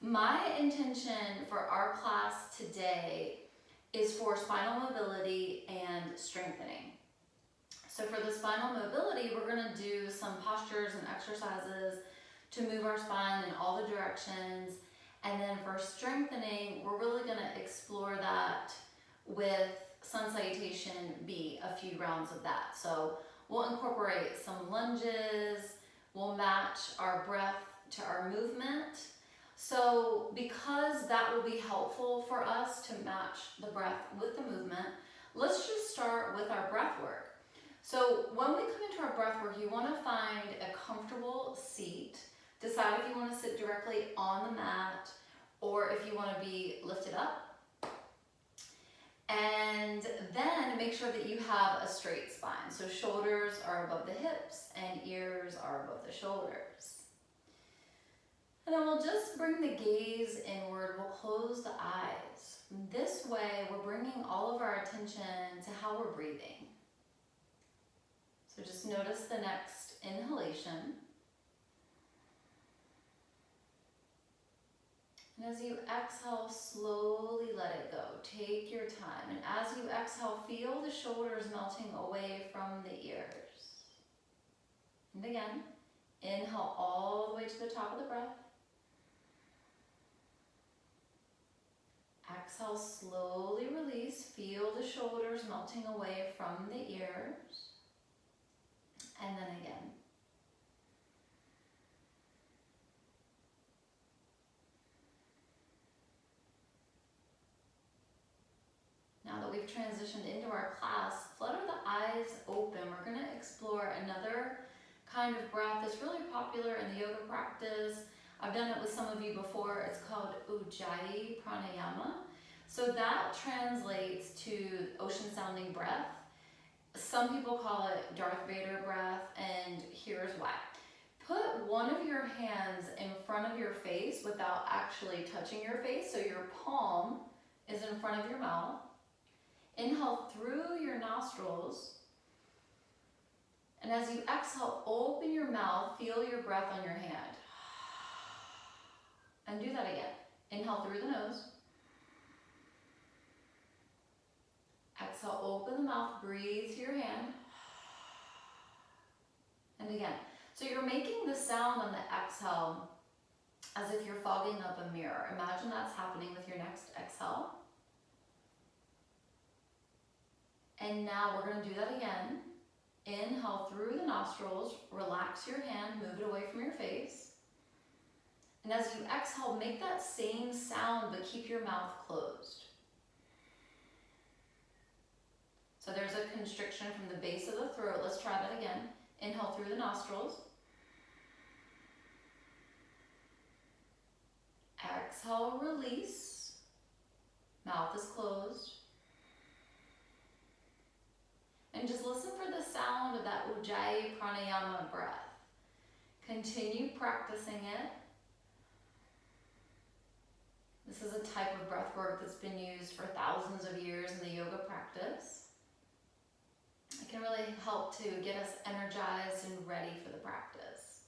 My intention for our class today is for spinal mobility and strengthening. So for the spinal mobility, we're going to do some postures and exercises to move our spine in all the directions. And then for strengthening, we're really going to explore that with sun salutation B, a few rounds of that. So we'll incorporate some lunges, we'll match our breath to our movement. So because that will be helpful for us to match the breath with the movement, let's just start with our breath work. So when we come into our breath work, you want to find a comfortable seat. Decide if you want to sit directly on the mat or if you want to be lifted up. And then make sure that you have a straight spine. So shoulders are above the hips and ears are above the shoulders. And then we'll just bring the gaze inward. We'll close the eyes. This way, we're bringing all of our attention to how we're breathing. So just notice the next inhalation. And as you exhale, slowly let it go. Take your time. And as you exhale, feel the shoulders melting away from the ears. And again, inhale all the way to the top of the breath. Exhale, slowly release. Feel the shoulders melting away from the ears. And then again. Now that we've transitioned into our class, flutter the eyes open. We're going to explore another kind of breath that's really popular in the yoga practice. I've done it with some of you before. It's called Ujjayi Pranayama. So that translates to ocean sounding breath. Some people call it Darth Vader breath, and here's why. Put one of your hands in front of your face without actually touching your face, so your palm is in front of your mouth. Inhale through your nostrils, and as you exhale, open your mouth, feel your breath on your hand. And do that again. Inhale through the nose. Exhale, open the mouth, breathe through your hand. And again. So you're making the sound on the exhale as if you're fogging up a mirror. Imagine that's happening with your next exhale. And now we're going to do that again. Inhale through the nostrils, relax your hand, move it away from your face. And as you exhale, make that same sound, but keep your mouth closed. So there's a constriction from the base of the throat. Let's try that again. Inhale through the nostrils. Exhale, release. Mouth is closed. And just listen for the sound of that Ujjayi Pranayama breath. Continue practicing it. This is a type of breath work that's been used for thousands of years in the yoga practice. It can really help to get us energized and ready for the practice.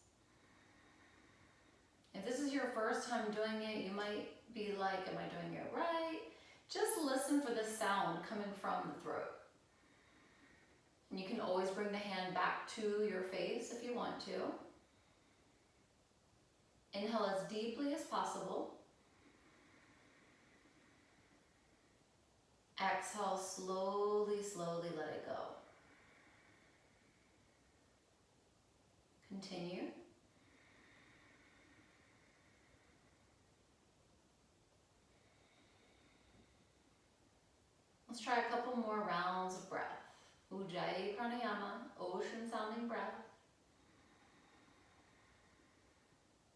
If this is your first time doing it, you might be like, am I doing it right? Just listen for the sound coming from the throat. And you can always bring the hand back to your face if you want to. Inhale as deeply as possible. Exhale, slowly, slowly let it go. Continue. Let's try a couple more rounds of breath. Ujjayi Pranayama, ocean sounding breath.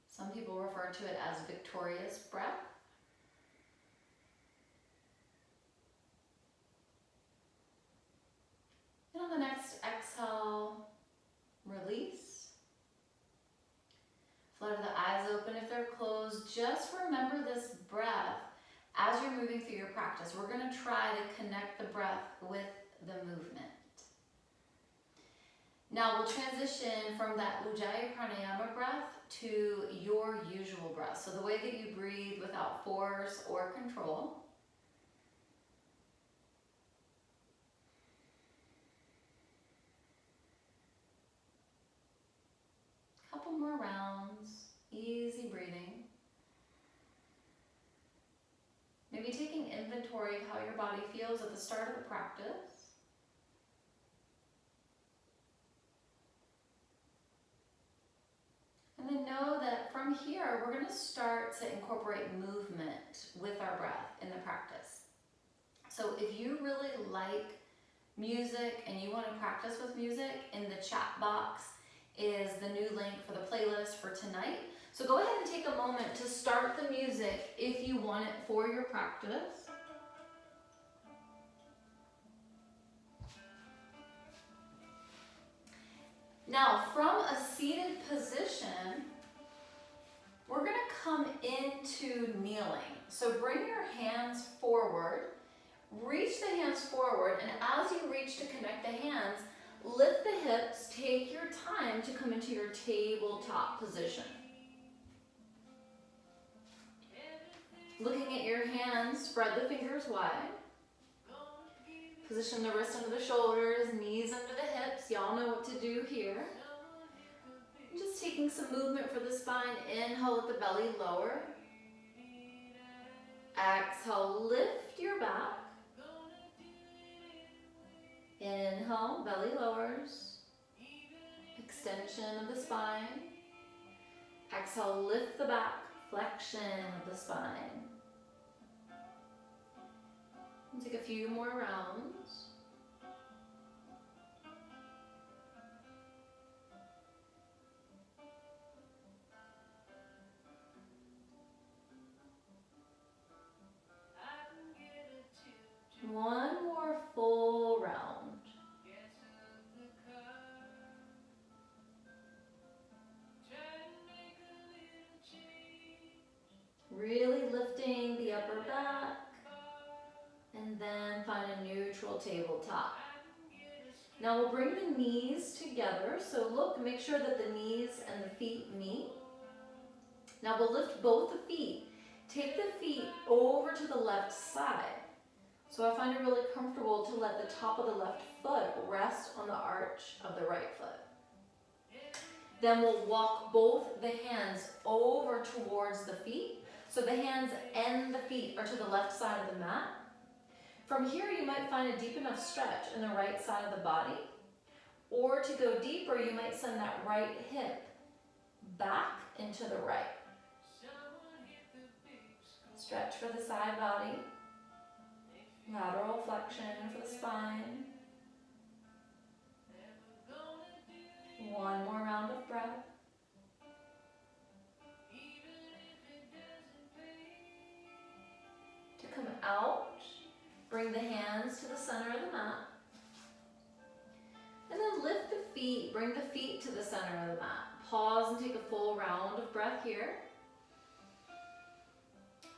Some people refer to it as victorious breath. And on the next exhale, release. Flutter the eyes open if they're closed. Just remember this breath as you're moving through your practice. We're going to try to connect the breath with the movement. Now we'll transition from that Ujjayi Pranayama breath to your usual breath. So the way that you breathe without force or control. Couple more rounds, easy breathing. Maybe taking inventory of how your body feels at the start of the practice. And then know that from here, we're going to start to incorporate movement with our breath in the practice. So if you really like music and you want to practice with music, in the chat box is the new link for the playlist for tonight. So go ahead and take a moment to start the music if you want it for your practice. Now, from a seated position, we're going to come into kneeling. So bring your hands forward, reach the hands forward, and as you reach to connect the hands, lift the hips, take your time to come into your tabletop position. Looking at your hands, spread the fingers wide. Position the wrists under the shoulders, knees under the hips. Y'all know what to do here. Just taking some movement for the spine. Inhale, let the belly lower. Exhale, lift your back. Inhale, belly lowers. Extension of the spine. Exhale, lift the back. Flexion of the spine. And take a few more rounds. One more full round. Really lifting the upper back, and then find a neutral tabletop. Now we'll bring the knees together. So look, make sure that the knees and the feet meet. Now we'll lift both the feet. Take the feet over to the left side. So I find it really comfortable to let the top of the left foot rest on the arch of the right foot. Then we'll walk both the hands over towards the feet. So the hands and the feet are to the left side of the mat. From here, you might find a deep enough stretch in the right side of the body. Or to go deeper, you might send that right hip back into the right. Stretch for the side body. Lateral flexion for the spine. One more round of breath. To come out, bring the hands to the center of the mat. And then lift the feet, bring the feet to the center of the mat. Pause and take a full round of breath here.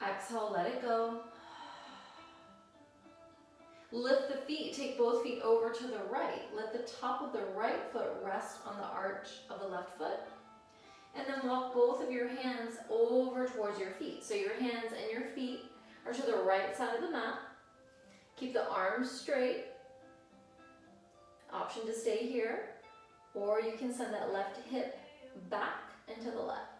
Exhale, let it go. Lift the feet, take both feet over to the right. Let the top of the right foot rest on the arch of the left foot. And then walk both of your hands over towards your feet. So your hands and your feet are to the right side of the mat. Keep the arms straight. Option to stay here. Or you can send that left hip back into the left.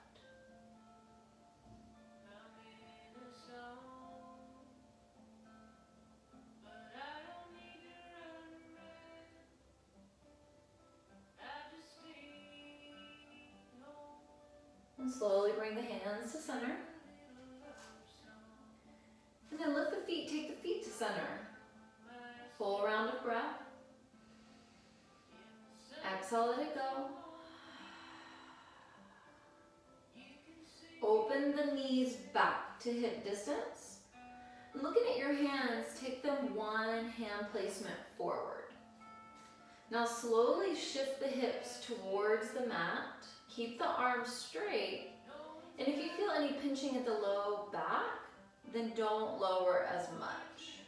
And slowly bring the hands to center. And then lift the feet, take the feet to center. Full round of breath. Exhale, let it go. Open the knees back to hip distance. Looking at your hands, take them one hand placement forward. Now slowly shift the hips towards the mat. Keep the arms straight. And if you feel any pinching at the low back, then don't lower as much.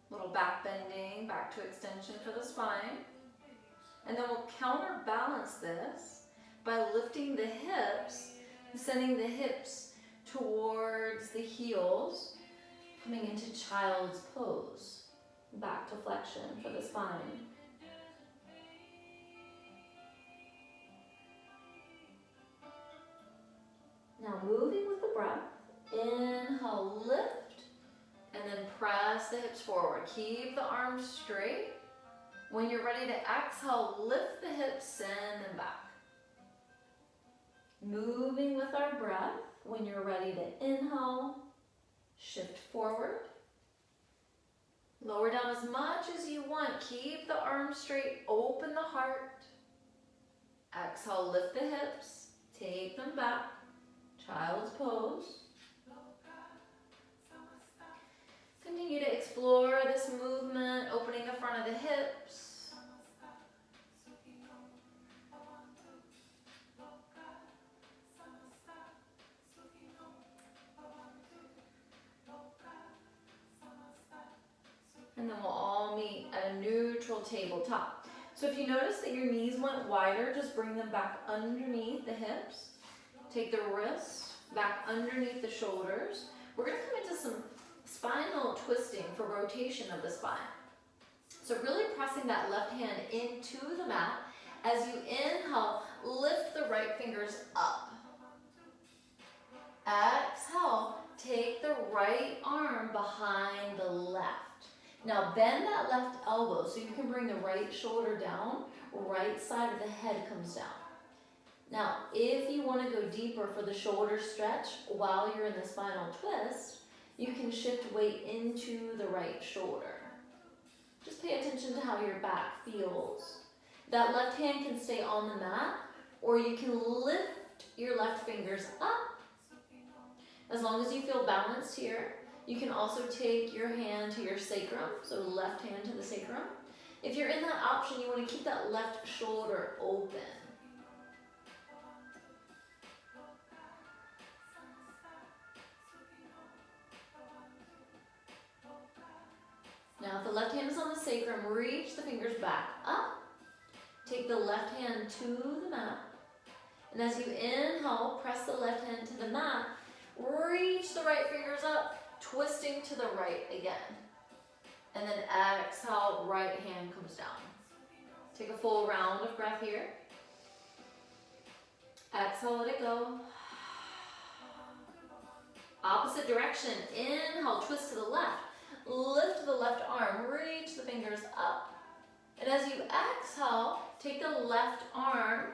Little back bending, back to extension for the spine. And then we'll counterbalance this by lifting the hips, sending the hips towards the heels, coming into child's pose. Back to flexion for the spine. Now moving with the breath, inhale, lift, and then press the hips forward. Keep the arms straight. When you're ready to exhale, lift the hips, send them back. Moving with our breath, when you're ready to inhale, shift forward. Lower down as much as you want. Keep the arms straight, open the heart. Exhale, lift the hips, take them back. Child's pose. Continue to explore this movement, opening the front of the hips. And then we'll all meet at a neutral tabletop. So if you notice that your knees went wider, just bring them back underneath the hips. Take the wrists back underneath the shoulders. We're going to come into some spinal twisting for rotation of the spine. So really pressing that left hand into the mat. As you inhale, lift the right fingers up. Exhale, take the right arm behind the left. Now bend that left elbow so you can bring the right shoulder down, right side of the head comes down. Now, if you want to go deeper for the shoulder stretch while you're in the spinal twist, you can shift weight into the right shoulder. Just pay attention to how your back feels. That left hand can stay on the mat, or you can lift your left fingers up. As long as you feel balanced here, you can also take your hand to your sacrum, so left hand to the sacrum. If you're in that option, you want to keep that left shoulder open. Now, if the left hand is on the sacrum, reach the fingers back up. Take the left hand to the mat. And as you inhale, press the left hand to the mat. Reach the right fingers up, twisting to the right again. And then exhale, right hand comes down. Take a full round of breath here. Exhale, let it go. Opposite direction. Inhale, twist to the left. Lift the left arm, reach the fingers up. And as you exhale, take the left arm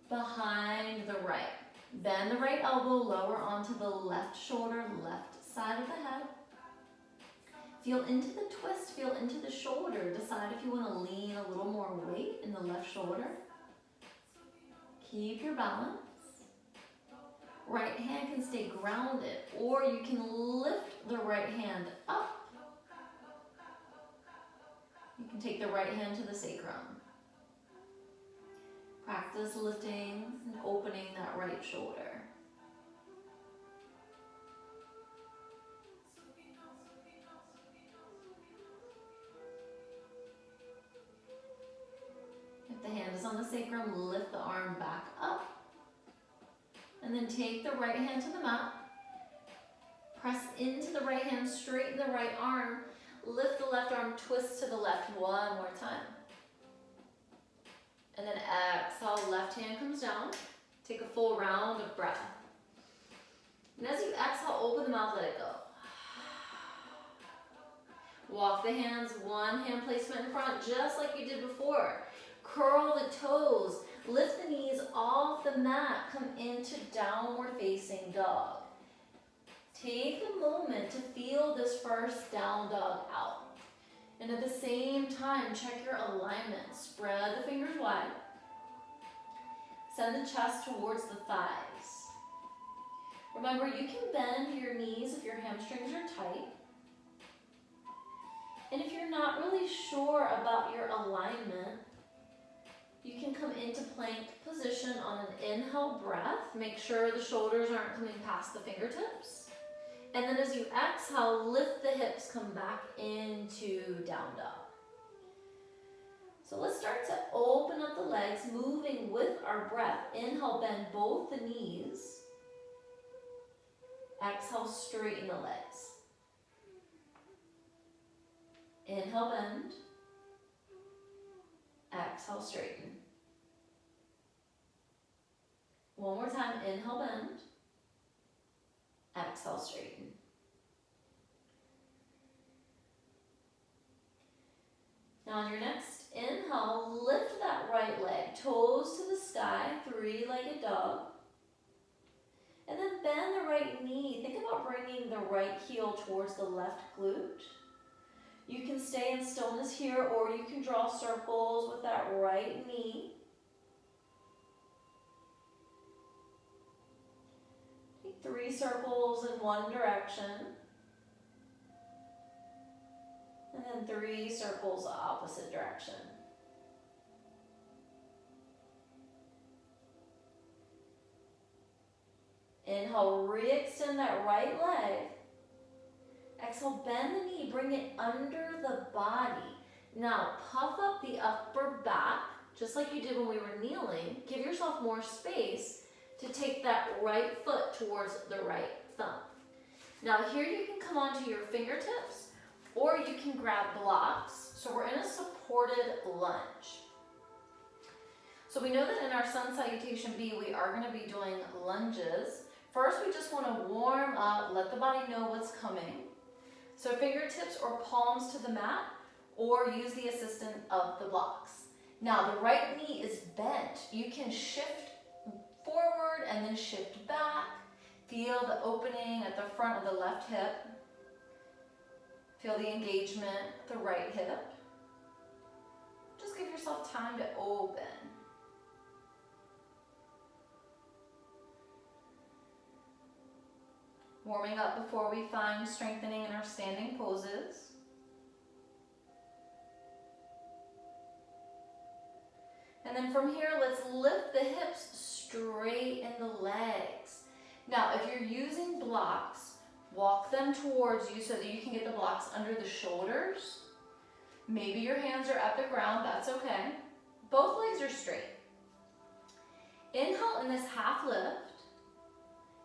behind the right. Bend the right elbow, lower onto the left shoulder, left side of the head. Feel into the twist, feel into the shoulder. Decide if you want to lean a little more weight in the left shoulder. Keep your balance. Right hand can stay grounded, or you can lift the right hand up. You can take the right hand to the sacrum. Practice lifting and opening that right shoulder. If the hand is on the sacrum, lift the arm back up. And then take the right hand to the mat. Press into the right hand, straighten the right arm. Lift the left arm, twist to the left one more time. And then exhale, left hand comes down. Take a full round of breath. And as you exhale, open the mouth, let it go. Walk the hands, one hand placement in front, just like you did before. Curl the toes, lift the knees off the mat, come into downward facing dog. Take a moment to feel this first down dog out. And at the same time, check your alignment. Spread the fingers wide. Send the chest towards the thighs. Remember, you can bend your knees if your hamstrings are tight. And if you're not really sure about your alignment, you can come into plank position on an inhale breath. Make sure the shoulders aren't coming past the fingertips. And then as you exhale, lift the hips, come back into down dog. So let's start to open up the legs, moving with our breath. Inhale, bend both the knees. Exhale, straighten the legs. Inhale, bend. Exhale, straighten. One more time, inhale, bend. Exhale, straighten. Now on your next inhale, lift that right leg, toes to the sky, three-legged dog. And then bend the right knee. Think about bringing the right heel towards the left glute. You can stay in stillness here, or you can draw circles with that right knee. Take 3 circles in one direction. And then 3 circles opposite direction. Inhale, re-extend that right leg. Exhale, bend the knee, bring it under the body. Now, puff up the upper back, just like you did when we were kneeling. Give yourself more space to take that right foot towards the right thumb. Now here you can come onto your fingertips, or you can grab blocks. So we're in a supported lunge. So we know that in our sun salutation B, we are going to be doing lunges. First, we just want to warm up, let the body know what's coming. So fingertips or palms to the mat, or use the assistance of the blocks. Now the right knee is bent. You can shift forward and then shift back. Feel the opening at the front of the left hip. Feel the engagement at the right hip. Just give yourself time to open. Warming up before we find strengthening in our standing poses. And then from here, let's lift the hips, straighten the legs. Now, if you're using blocks, walk them towards you so that you can get the blocks under the shoulders. Maybe your hands are at the ground, that's okay. Both legs are straight. Inhale in this half lift.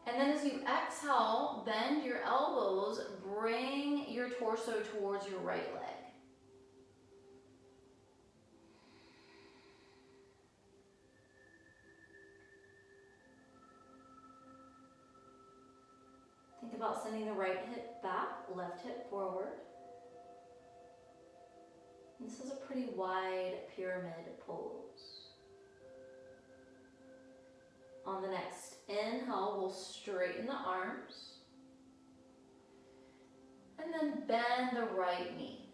And then as you exhale, bend your elbows, bring your torso towards your right leg. Think about sending the right hip back, left hip forward. This is a pretty wide pyramid pose. On the next inhale, we'll straighten the arms. And then bend the right knee.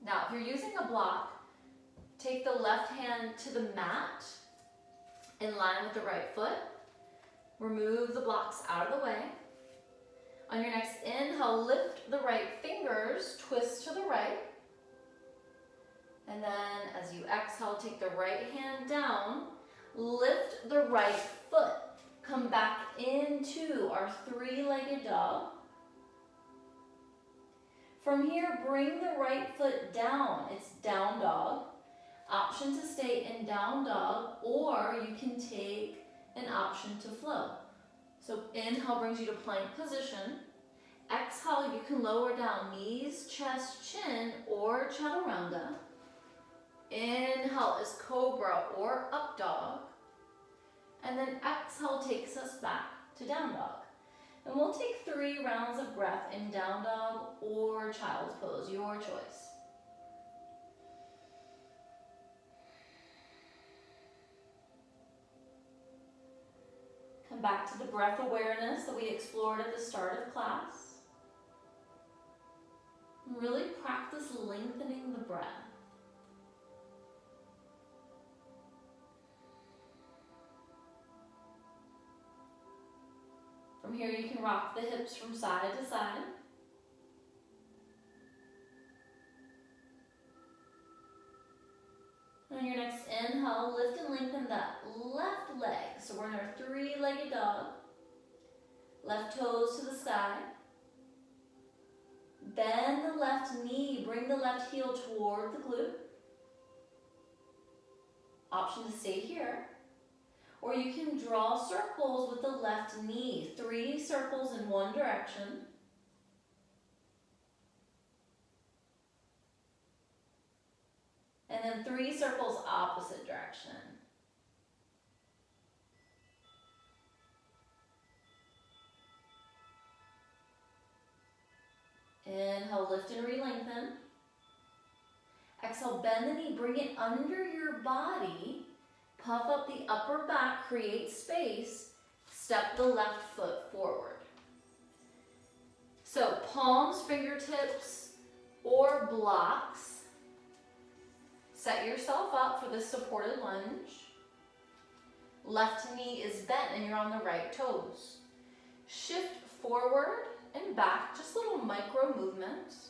Now, if you're using a block, take the left hand to the mat in line with the right foot. Remove the blocks out of the way. On your next inhale, lift the right fingers, twist to the right. And then as you exhale, take the right hand down, lift the right foot. Come back into our three-legged dog. From here, bring the right foot down. It's down dog. Option to stay in down dog, or you can take an option to flow. So inhale brings you to plank position. Exhale, you can lower down knees, chest, chin, or chaturanga. Inhale is cobra or up dog. And then exhale takes us back to down dog. And we'll take 3 rounds of breath in down dog or child's pose, your choice. Come back to the breath awareness that we explored at the start of class. And really practice lengthening the breath. From here, you can rock the hips from side to side. On your next inhale, lift and lengthen that left leg. So we're in our three-legged dog. Left toes to the sky. Bend the left knee, bring the left heel toward the glute. Option to stay here. Or you can draw circles with the left knee. 3 circles in one direction. And then 3 circles opposite direction. Inhale, lift and re-lengthen. Exhale, bend the knee, bring it under your body. Puff up the upper back, create space. Step the left foot forward. So palms, fingertips, or blocks. Set yourself up for this supported lunge. Left knee is bent and you're on the right toes. Shift forward and back, just little micro movements.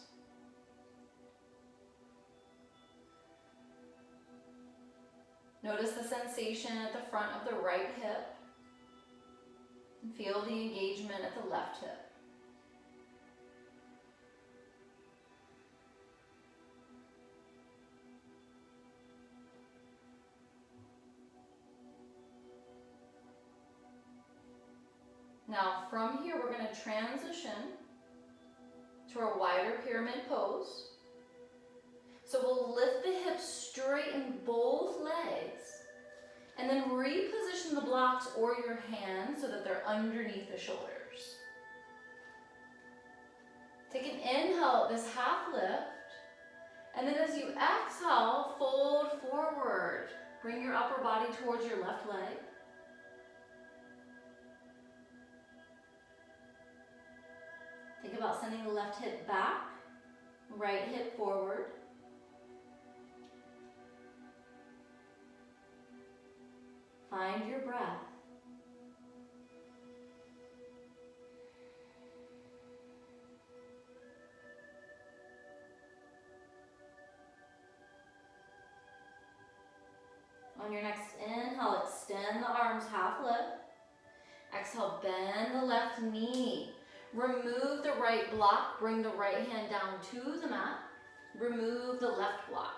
Notice the sensation at the front of the right hip. And feel the engagement at the left hip. Now from here, we're going to transition to our wider pyramid pose. So we'll lift the hips straight in both legs and then reposition the blocks or your hands so that they're underneath the shoulders. Take an inhale, this half lift, and then as you exhale, fold forward. Bring your upper body towards your left leg. Think about sending the left hip back, right hip forward. Find your breath. On your next inhale, extend the arms, half lift. Exhale, bend the left knee. Remove the right block, bring the right hand down to the mat. Remove the left block.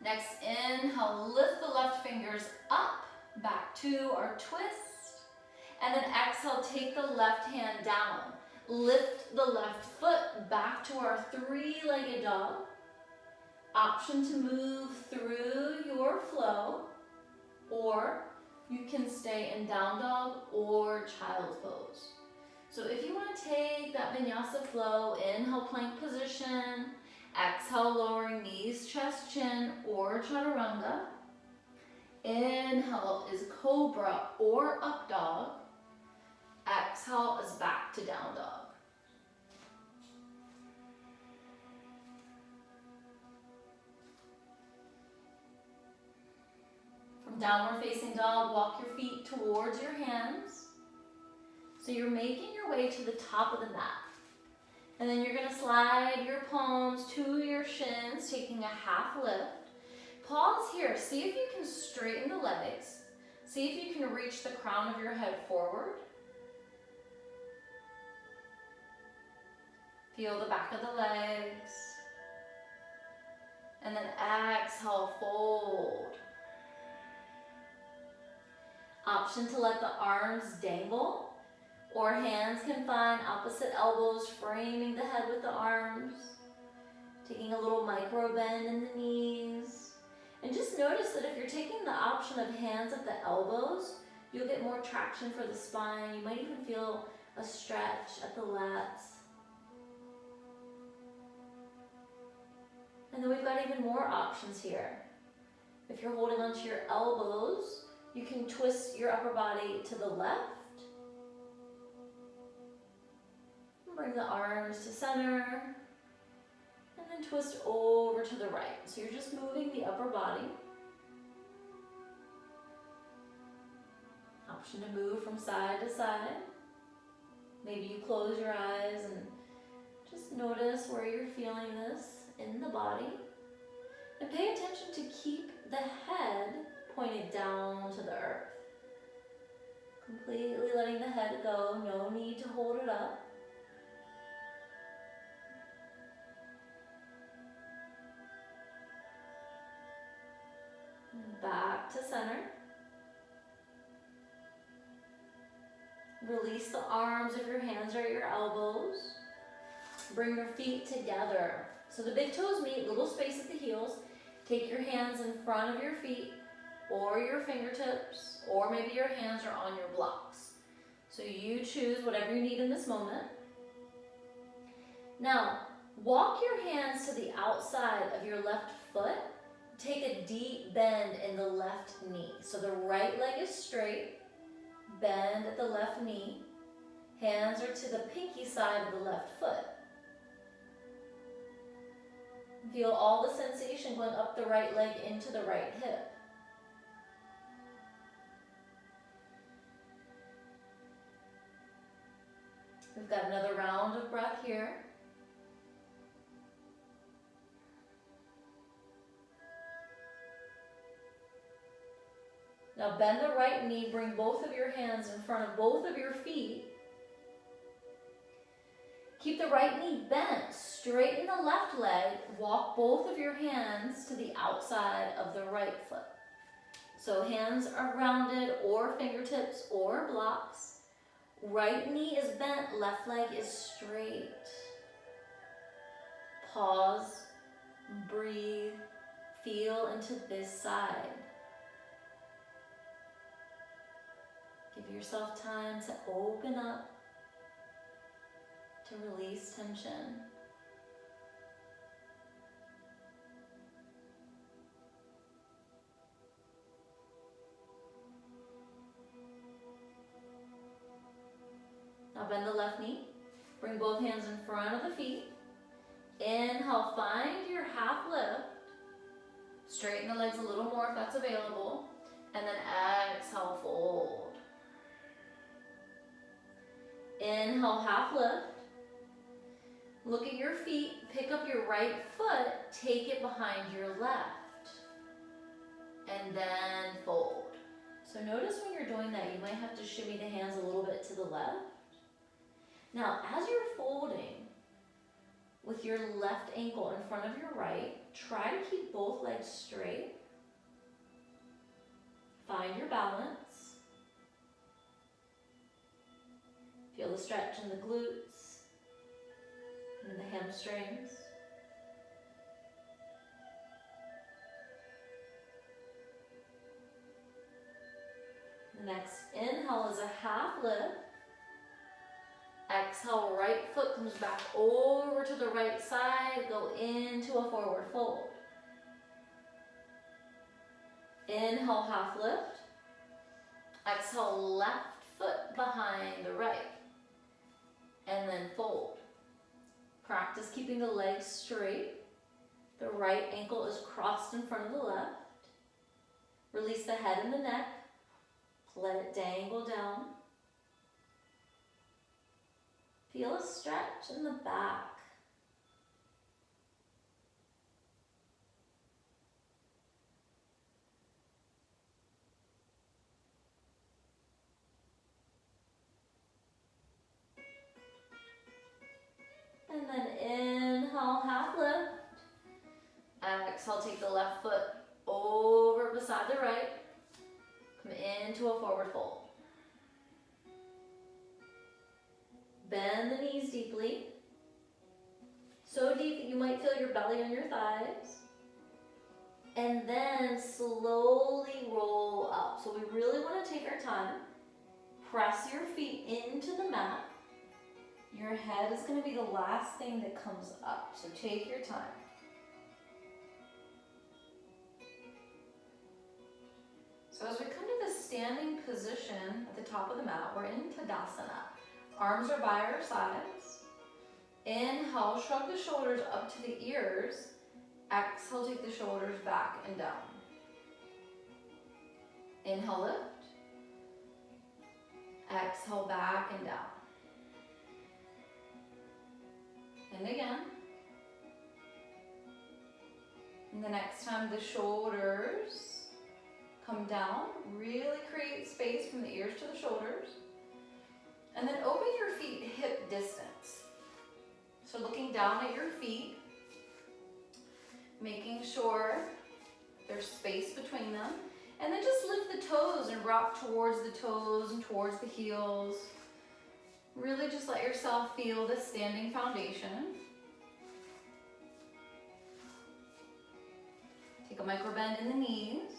Next inhale, lift the left fingers up, back to our twist. And then exhale, take the left hand down. Lift the left foot back to our 3-legged dog. Option to move through your flow, or you can stay in down dog or child's pose. So if you want to take that vinyasa flow, inhale, plank position. Exhale, lowering knees, chest, chin, or chaturanga. Inhale is cobra or up dog. Exhale is back to down dog. From downward facing dog, walk your feet towards your hands. So you're making your way to the top of the mat. And then you're going to slide your palms to your shins, taking a half lift. Pause here. See if you can straighten the legs. See if you can reach the crown of your head forward. Feel the back of the legs. And then exhale, fold. Option to let the arms dangle. Or hands can find opposite elbows, framing the head with the arms. Taking a little micro bend in the knees. And just notice that if you're taking the option of hands at the elbows, you'll get more traction for the spine. You might even feel a stretch at the lats. And then we've got even more options here. If you're holding onto your elbows, you can twist your upper body to the left. Bring the arms to center, and then twist over to the right. So you're just moving the upper body. Option to move from side to side. Maybe you close your eyes and just notice where you're feeling this in the body. And pay attention to keep the head pointed down to the earth. Completely letting the head go, no need to hold it up. back to center. Release the arms if your hands are at your elbows. Bring your feet together. So the big toes meet, little space at the heels. Take your hands in front of your feet or your fingertips, or maybe your hands are on your blocks. So you choose whatever you need in this moment. Now, walk your hands to the outside of your left foot. Take a deep bend in the left knee. So the right leg is straight. Bend at the left knee. Hands are to the pinky side of the left foot. Feel all the sensation going up the right leg into the right hip. We've got another round of breath here. Now bend the right knee, bring both of your hands in front of both of your feet. Keep the right knee bent, straighten the left leg, walk both of your hands to the outside of the right foot. So hands are rounded or fingertips or blocks. Right knee is bent, left leg is straight. Pause, breathe, feel into this side. Give yourself time to open up, to release tension. Now bend the left knee. Bring both hands in front of the feet. Inhale, find your half lift. Straighten the legs a little more if that's available. And then exhale, fold. Inhale, half lift. Look at your feet, pick up your right foot, take it behind your left. And then fold. So notice when you're doing that, you might have to shimmy the hands a little bit to the left. Now, as you're folding, with your left ankle in front of your right, try to keep both legs straight. Find your balance. Feel the stretch in the glutes and the hamstrings. The next inhale is a half lift. Exhale, right foot comes back over to the right side. Go into a forward fold. Inhale, half lift. Exhale, left foot behind the right. And then fold. Practice keeping the legs straight. The right ankle is crossed in front of the left. Release the head and the neck. Let it dangle down. Feel a stretch in the back. And then inhale, half lift. Exhale, take the left foot over beside the right. Come into a forward fold. Bend the knees deeply. So deep that you might feel your belly on your thighs. And then slowly roll up. So we really want to take our time. Press your feet into the mat. Your head is going to be the last thing that comes up. So take your time. So as we come to the standing position at the top of the mat, we're in Tadasana. Arms are by our sides. Inhale, shrug the shoulders up to the ears. Exhale, take the shoulders back and down. Inhale, lift. Exhale, back and down. And again. And the next time the shoulders come down, really create space from the ears to the shoulders. And then open your feet hip distance. So looking down at your feet, making sure there's space between them. And then just lift the toes and rock towards the toes and towards the heels. Really just let yourself feel this standing foundation. Take a micro bend in the knees.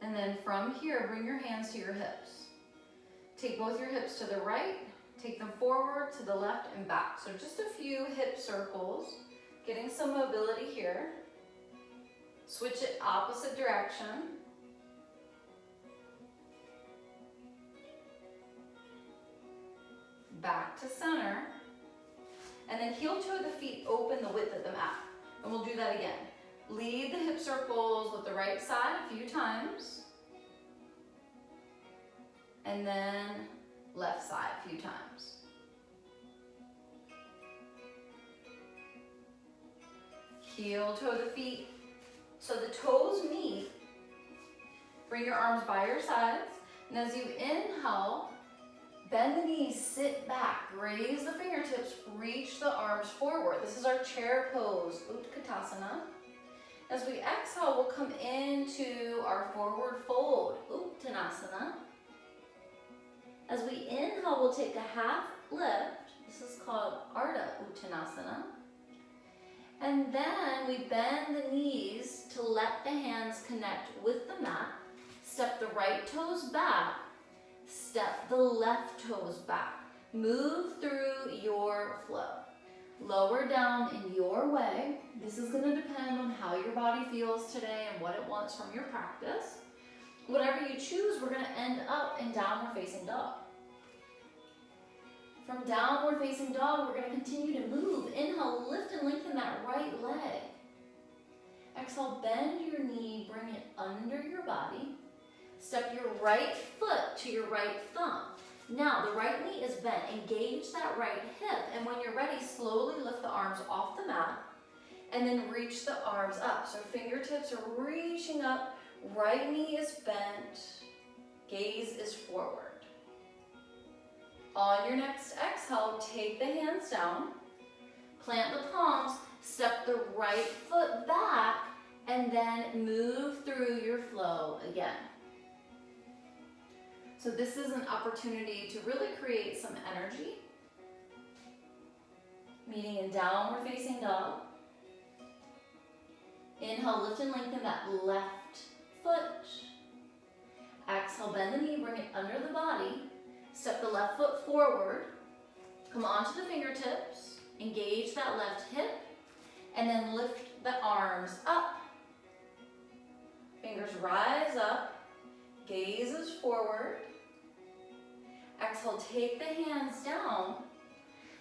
And then from here, bring your hands to your hips. Take both your hips to the right, take them forward, to the left, and back. So just a few hip circles, getting some mobility here. Switch it opposite direction. Back to center. And then heel toe of the feet open the width of the mat. And we'll do that again. Lead the hip circles with the right side a few times. And then left side a few times. Heel toe of the feet. So the toes meet. Bring your arms by your sides. And as you inhale, bend the knees, sit back, raise the fingertips, reach the arms forward. This is our chair pose, Utkatasana. As we exhale, we'll come into our forward fold, Uttanasana. As we inhale, we'll take a half lift. This is called Ardha Uttanasana. And then we bend the knees to let the hands connect with the mat. Step the right toes back. Step the left toes back. Move through your flow. Lower down in your way. This is going to depend on how your body feels today and what it wants from your practice. Whatever you choose, we're going to end up in downward facing dog. From downward facing dog, we're going to continue to move. Inhale, lift and lengthen that right leg. Exhale, bend your knee, bring it under your body. Step your right foot to your right thumb. Now, the right knee is bent. Engage that right hip. And when you're ready, slowly lift the arms off the mat. And then reach the arms up. So fingertips are reaching up. Right knee is bent. Gaze is forward. On your next exhale, take the hands down. Plant the palms. Step the right foot back. And then move through your flow again. So this is an opportunity to really create some energy. Meeting in downward facing dog. Inhale, lift and lengthen that left foot. Exhale, bend the knee, bring it under the body. Step the left foot forward. Come onto the fingertips. Engage that left hip. And then lift the arms up. Fingers rise up. Gaze is forward. Exhale, take the hands down.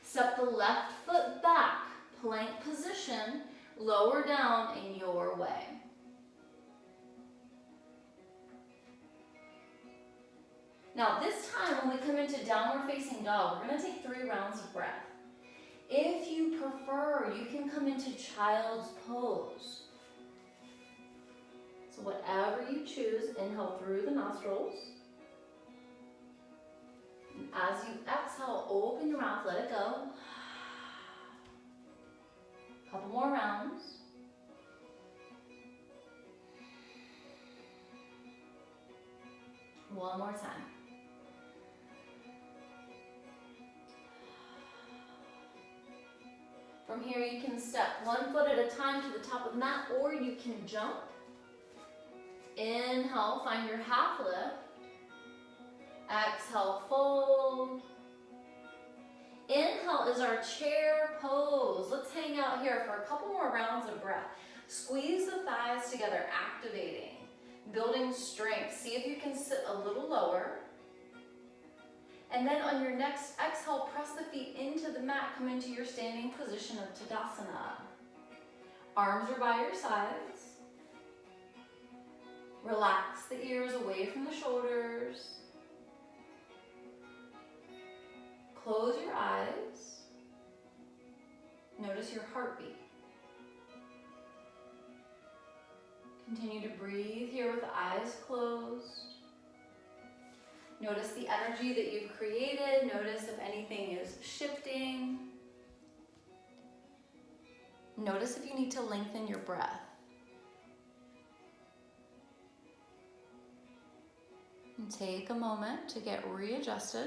Step the left foot back. Plank position. Lower down in your way. Now this time when we come into downward facing dog, we're going to take 3 rounds of breath. If you prefer, you can come into child's pose. So whatever you choose, inhale through the nostrils. And as you exhale, open your mouth, let it go. Couple more rounds. One more time. From here, you can step 1 foot at a time to the top of the mat, or you can jump. Inhale, find your half lift. Exhale, fold. Inhale is our chair pose. Let's hang out here for a couple more rounds of breath. Squeeze the thighs together, activating, building strength. See if you can sit a little lower. And then on your next exhale, press the feet into the mat. Come into your standing position of Tadasana. Arms are by your sides. Relax the ears away from the shoulders. Close your eyes. Notice your heartbeat. Continue to breathe here with eyes closed. Notice the energy that you've created. Notice if anything is shifting. Notice if you need to lengthen your breath. And take a moment to get readjusted.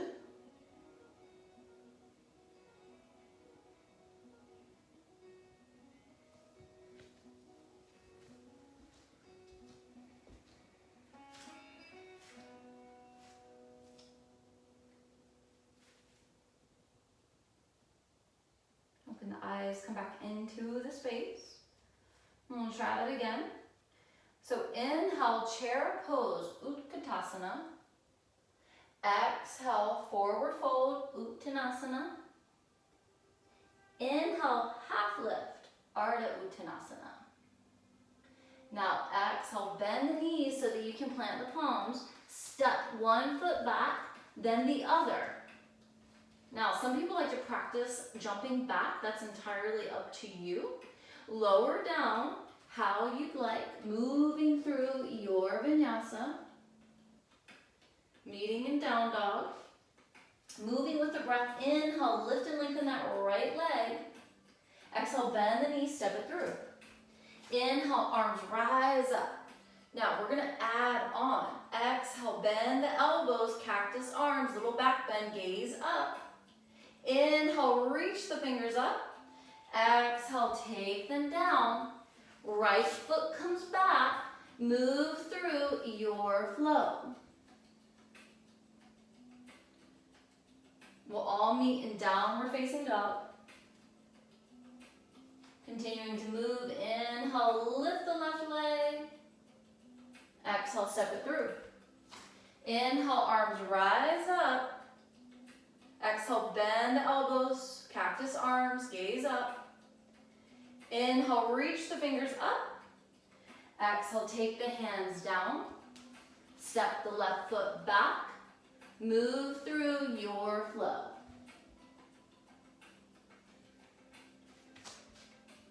Open the eyes, come back into the space. And we'll try that again. So inhale, chair pose, Utkatasana. Exhale, forward fold, Uttanasana. Inhale, half lift, Ardha Uttanasana. Now exhale, bend the knees so that you can plant the palms. Step one foot back, then the other. Now, some people like to practice jumping back. That's entirely up to you. Lower down how you'd like, moving through your vinyasa. Meeting in down dog. Moving with the breath. Inhale, lift and lengthen that right leg. Exhale, bend the knee, step it through. Inhale, arms rise up. Now, we're gonna add on. Exhale, bend the elbows, cactus arms, little back bend, gaze up. Inhale, reach the fingers up. Exhale, take them down. Right foot comes back. Move through your flow. We'll all meet in downward facing dog. Continuing to move. Inhale, lift the left leg. Exhale, step it through. Inhale, arms rise up. Exhale, bend the elbows, cactus arms, gaze up. Inhale, reach the fingers up. Exhale, take the hands down. Step the left foot back. Move through your flow.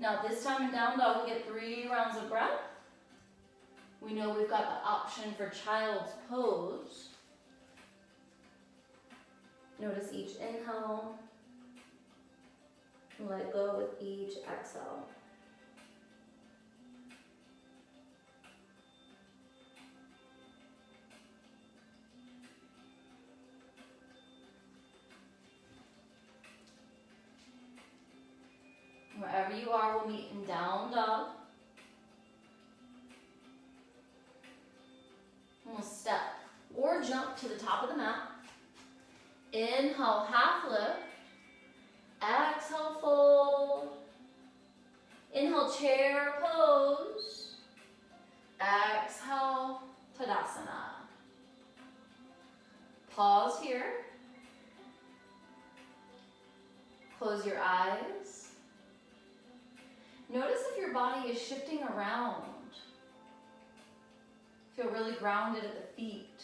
Now this time in down dog, we'll get 3 rounds of breath. We know we've got the option for child's pose. Notice each inhale, let go with each exhale. Wherever you are, we'll meet in down dog. And we'll step or jump to the top of the mat. Inhale, half lift. Exhale, fold. Inhale, chair pose. Exhale, Tadasana. Pause here. Close your eyes. Notice if your body is shifting around. Feel really grounded at the feet.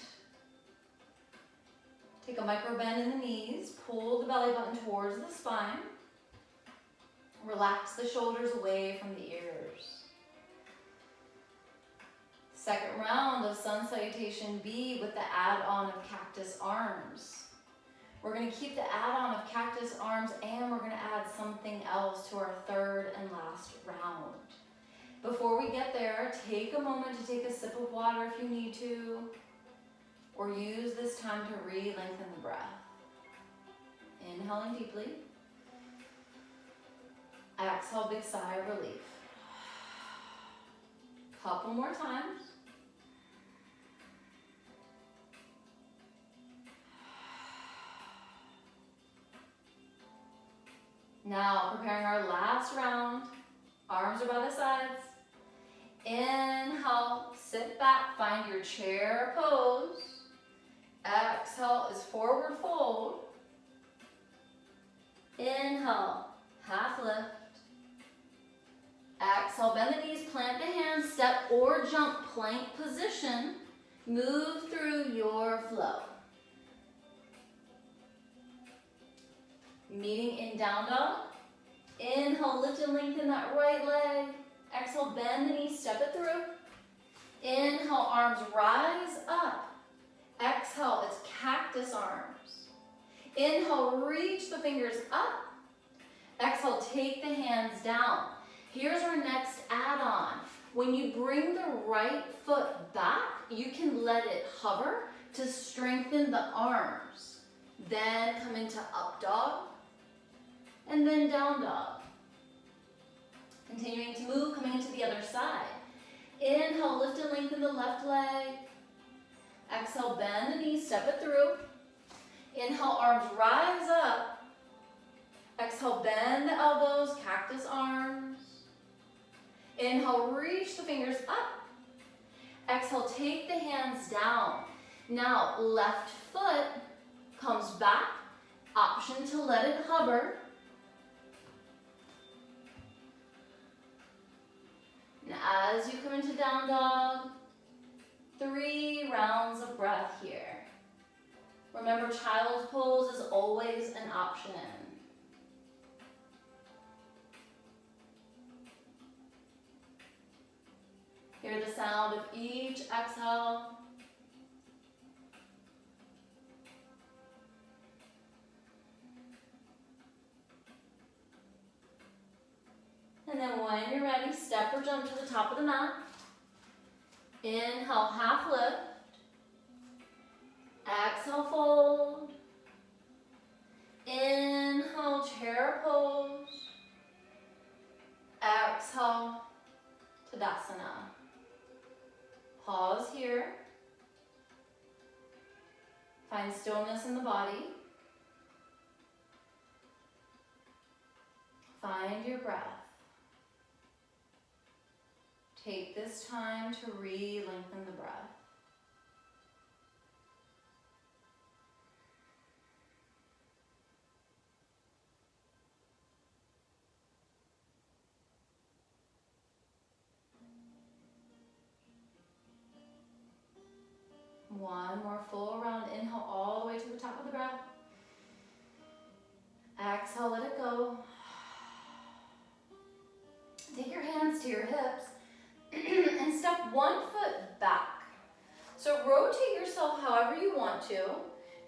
Take a micro bend in the knees. Pull the belly button towards the spine. Relax the shoulders away from the ears. Second round of Sun Salutation B with the add-on of cactus arms. We're going to keep the add-on of cactus arms and we're going to add something else to our third and last round. Before we get there, take a moment to take a sip of water if you need to, or use this time to re-lengthen the breath. Inhaling deeply. Exhale, big sigh of relief. Couple more times. Now, preparing our last round. Arms are by the sides. Inhale, sit back, find your chair pose. Exhale is forward fold. Inhale, half lift. Exhale, bend the knees, plant the hands, step or jump, plank position. Move through your flow. Meeting in down dog. Inhale, lift and lengthen that right leg. Exhale, bend the knees, step it through. Inhale, arms rise up. Exhale, it's cactus arms. Inhale, reach the fingers up. Exhale, take the hands down. Here's our next add-on. When you bring the right foot back, you can let it hover. to strengthen the arms. Then come into up dog and then down dog. Continuing to move, coming into the other side. Inhale, lift and lengthen the left leg. Exhale, bend the knees, step it through. Inhale, arms rise up. Exhale, bend the elbows, cactus arms. Inhale, reach the fingers up. Exhale, take the hands down. Now, left foot comes back. Option to let it hover. And as you come into down dog, 3 rounds of breath here. Remember, child's pose is always an option. Hear the sound of each exhale. And then when you're ready, step or jump to the top of the mat. Inhale, half lift. Exhale, fold. Inhale, chair pose. Exhale, Tadasana. Pause here. Find stillness in the body. Find your breath. Take this time to re-lengthen the breath. One more full round. Inhale all the way to the top of the breath. Exhale, let it go. Take your hands to your hips and step 1 foot back. So rotate yourself however you want to.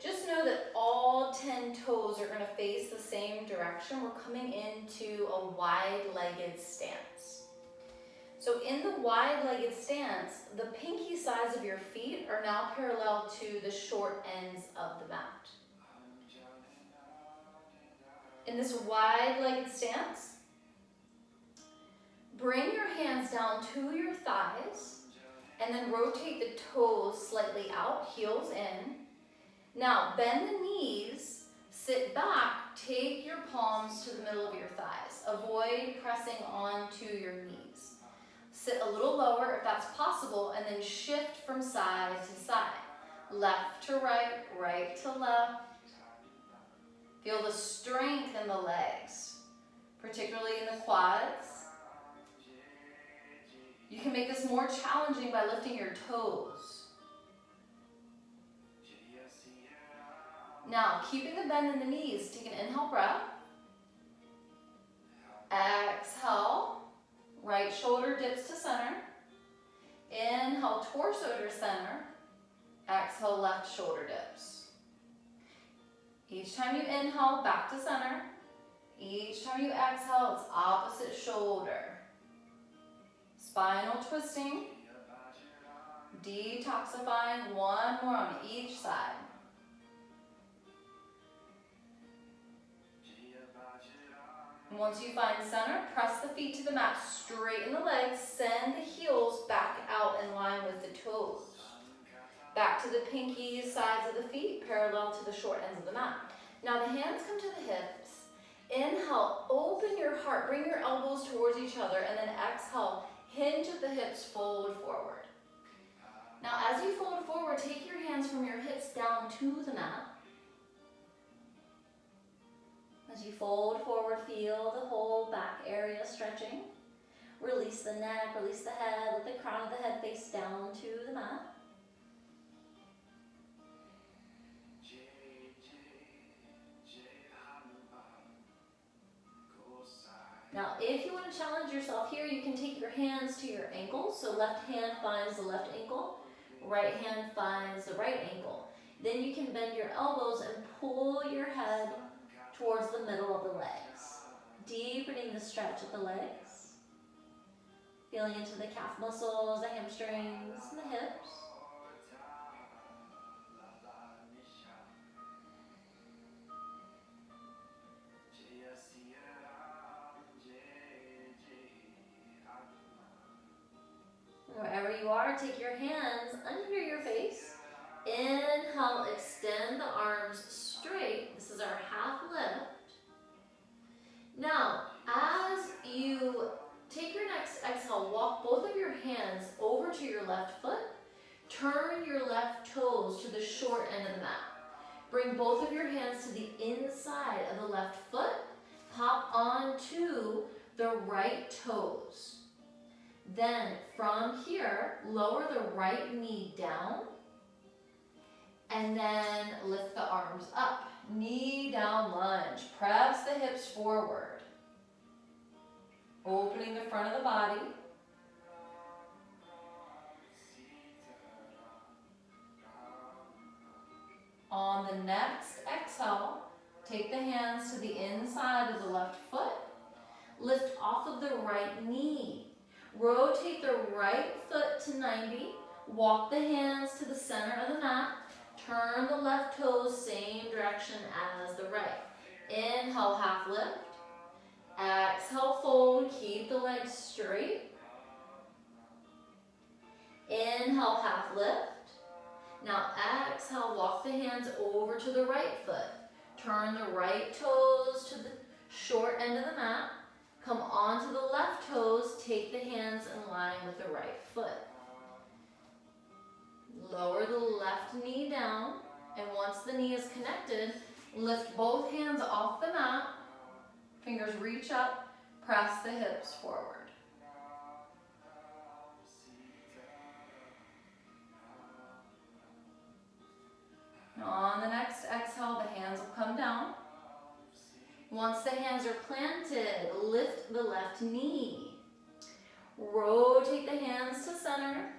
Just know that all 10 toes are going to face the same direction. We're coming into a wide-legged stance. So in the wide-legged stance, the pinky sides of your feet are now parallel to the short ends of the mat. In this wide-legged stance, bring your hands down to your thighs and then rotate the toes slightly out, heels in. Now bend the knees, sit back, take your palms to the middle of your thighs. Avoid pressing onto your knees. Sit a little lower if that's possible, and then shift from side to side. Left to right, right to left. Feel the strength in the legs, particularly in the quads. You can make this more challenging by lifting your toes. Now, keeping the bend in the knees, take an inhale breath. Exhale. Right shoulder dips to center. Inhale, torso to center. Exhale, left shoulder dips. Each time you inhale, back to center. Each time you exhale, it's opposite shoulder. Spinal twisting. Detoxifying. 1 more on each side. And once you find center, press the feet to the mat, straighten the legs, send the heels back out in line with the toes. Back to the pinky sides of the feet, parallel to the short ends of the mat. Now the hands come to the hips. Inhale, open your heart, bring your elbows towards each other, and then exhale, hinge at the hips, fold forward. Now as you fold forward, take your hands from your hips down to the mat. As you fold forward, feel the whole back area stretching. Release the neck, release the head, let the crown of the head face down to the mat. Now, if you want to challenge yourself here, you can take your hands to your ankles. So left hand finds the left ankle, right hand finds the right ankle. Then you can bend your elbows and pull your head towards the middle of the legs, deepening the stretch of the legs, feeling into the calf muscles, the hamstrings, and the hips. are, take your hands under your face. Inhale, extend the arms straight. This is our half lift. Now, as you take your next exhale, walk both of your hands over to your left foot. Turn your left toes to the short end of the mat. Bring both of your hands to the inside of the left foot. Hop onto the right toes. Then from here, lower the right knee down. And then lift the arms up. Knee down lunge. Press the hips forward. Opening the front of the body. On the next exhale, take the hands to the inside of the left foot. Lift off of the right knee. Rotate the right foot to 90. Walk the hands to the center of the mat. Turn the left toes same direction as the right. Inhale, half lift. Exhale, fold. Keep the legs straight. Inhale, half lift. Now exhale, walk the hands over to the right foot. Turn the right toes to the short end of the mat. Come onto the left toes. Take the hands in line with the right foot. Lower the left knee down, and once the knee is connected, lift both hands off the mat. Fingers reach up, press the hips forward. Now on the next exhale, the hands will come down. Once the hands are planted, lift the left knee. Rotate the hands to center.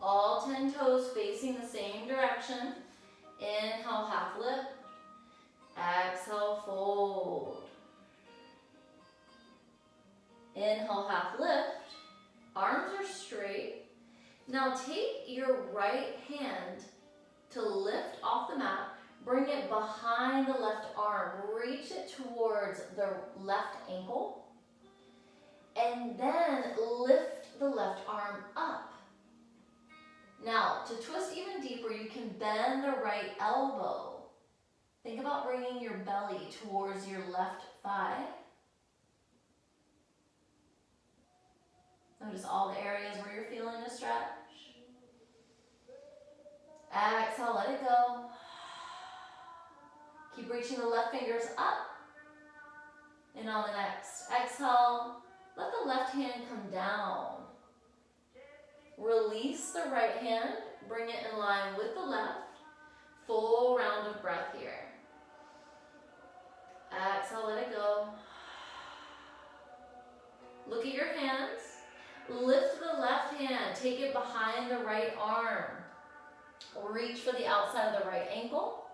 All 10 toes facing the same direction. Inhale, half lift. Exhale, fold. Inhale, half lift. Arms are straight. Now take your right hand to lift off the mat. Bring it behind the left arm. Reach it towards the left ankle. And then lift the left arm up. Now, to twist even deeper, you can bend the right elbow. Think about bringing your belly towards your left thigh. Notice all the areas where you're feeling a stretch. Exhale, let it go. Keep reaching the left fingers up. And on the next exhale, let the left hand come down. Release the right hand, bring it in line with the left. Full round of breath here. Exhale, let it go. Look at your hands. Lift the left hand, take it behind the right arm. Reach for the outside of the right ankle.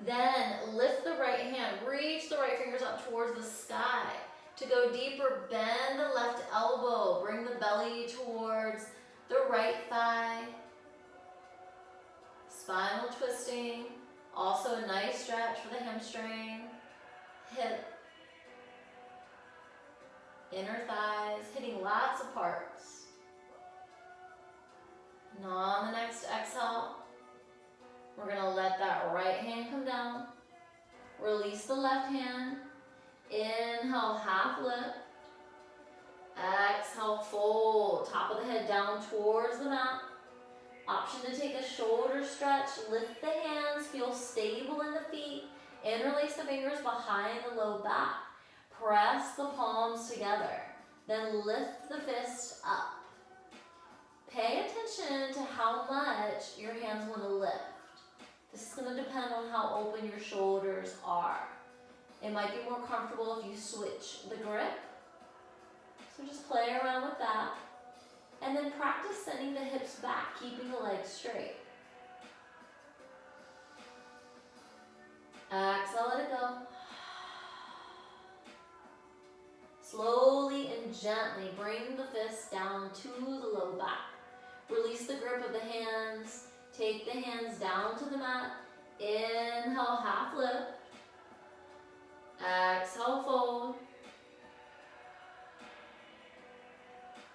Then lift the right hand, reach the right fingers up towards the sky. To go deeper, bend the left elbow, bring the belly towards the right thigh. Spinal twisting, also a nice stretch for the hamstring, hip, inner thighs, hitting lots of parts. Now on the next exhale, we're going to let that right hand come down. Release the left hand. Inhale, half lift. Exhale, fold. Top of the head down towards the mat. Option to take a shoulder stretch. Lift the hands. Feel stable in the feet. Interlace the fingers behind the low back. Press the palms together. Then lift the fist up. Pay attention to how much your hands want to lift. This is going to depend on how open your shoulders are. It might be more comfortable if you switch the grip. So just play around with that. And then practice sending the hips back, keeping the legs straight. Exhale, let it go. Slowly and gently bring the fists down to the low back. Release the grip of the hands. Take the hands down to the mat. Inhale, half lift. Exhale, fold.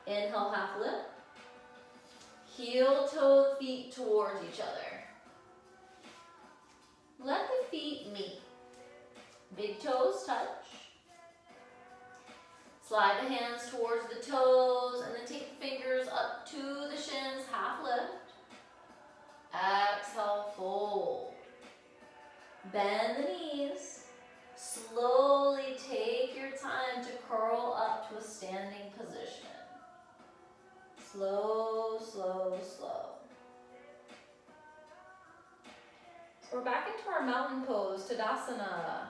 Inhale, half lift. Heel-toe feet towards each other. Let the feet meet. Big toes touch. Slide the hands towards the toes and then take the fingers up to the shins, half lift. Exhale, fold. Bend the knees. Slowly take your time to curl up to a standing position. Slow, slow, slow. So we're back into our mountain pose, Tadasana.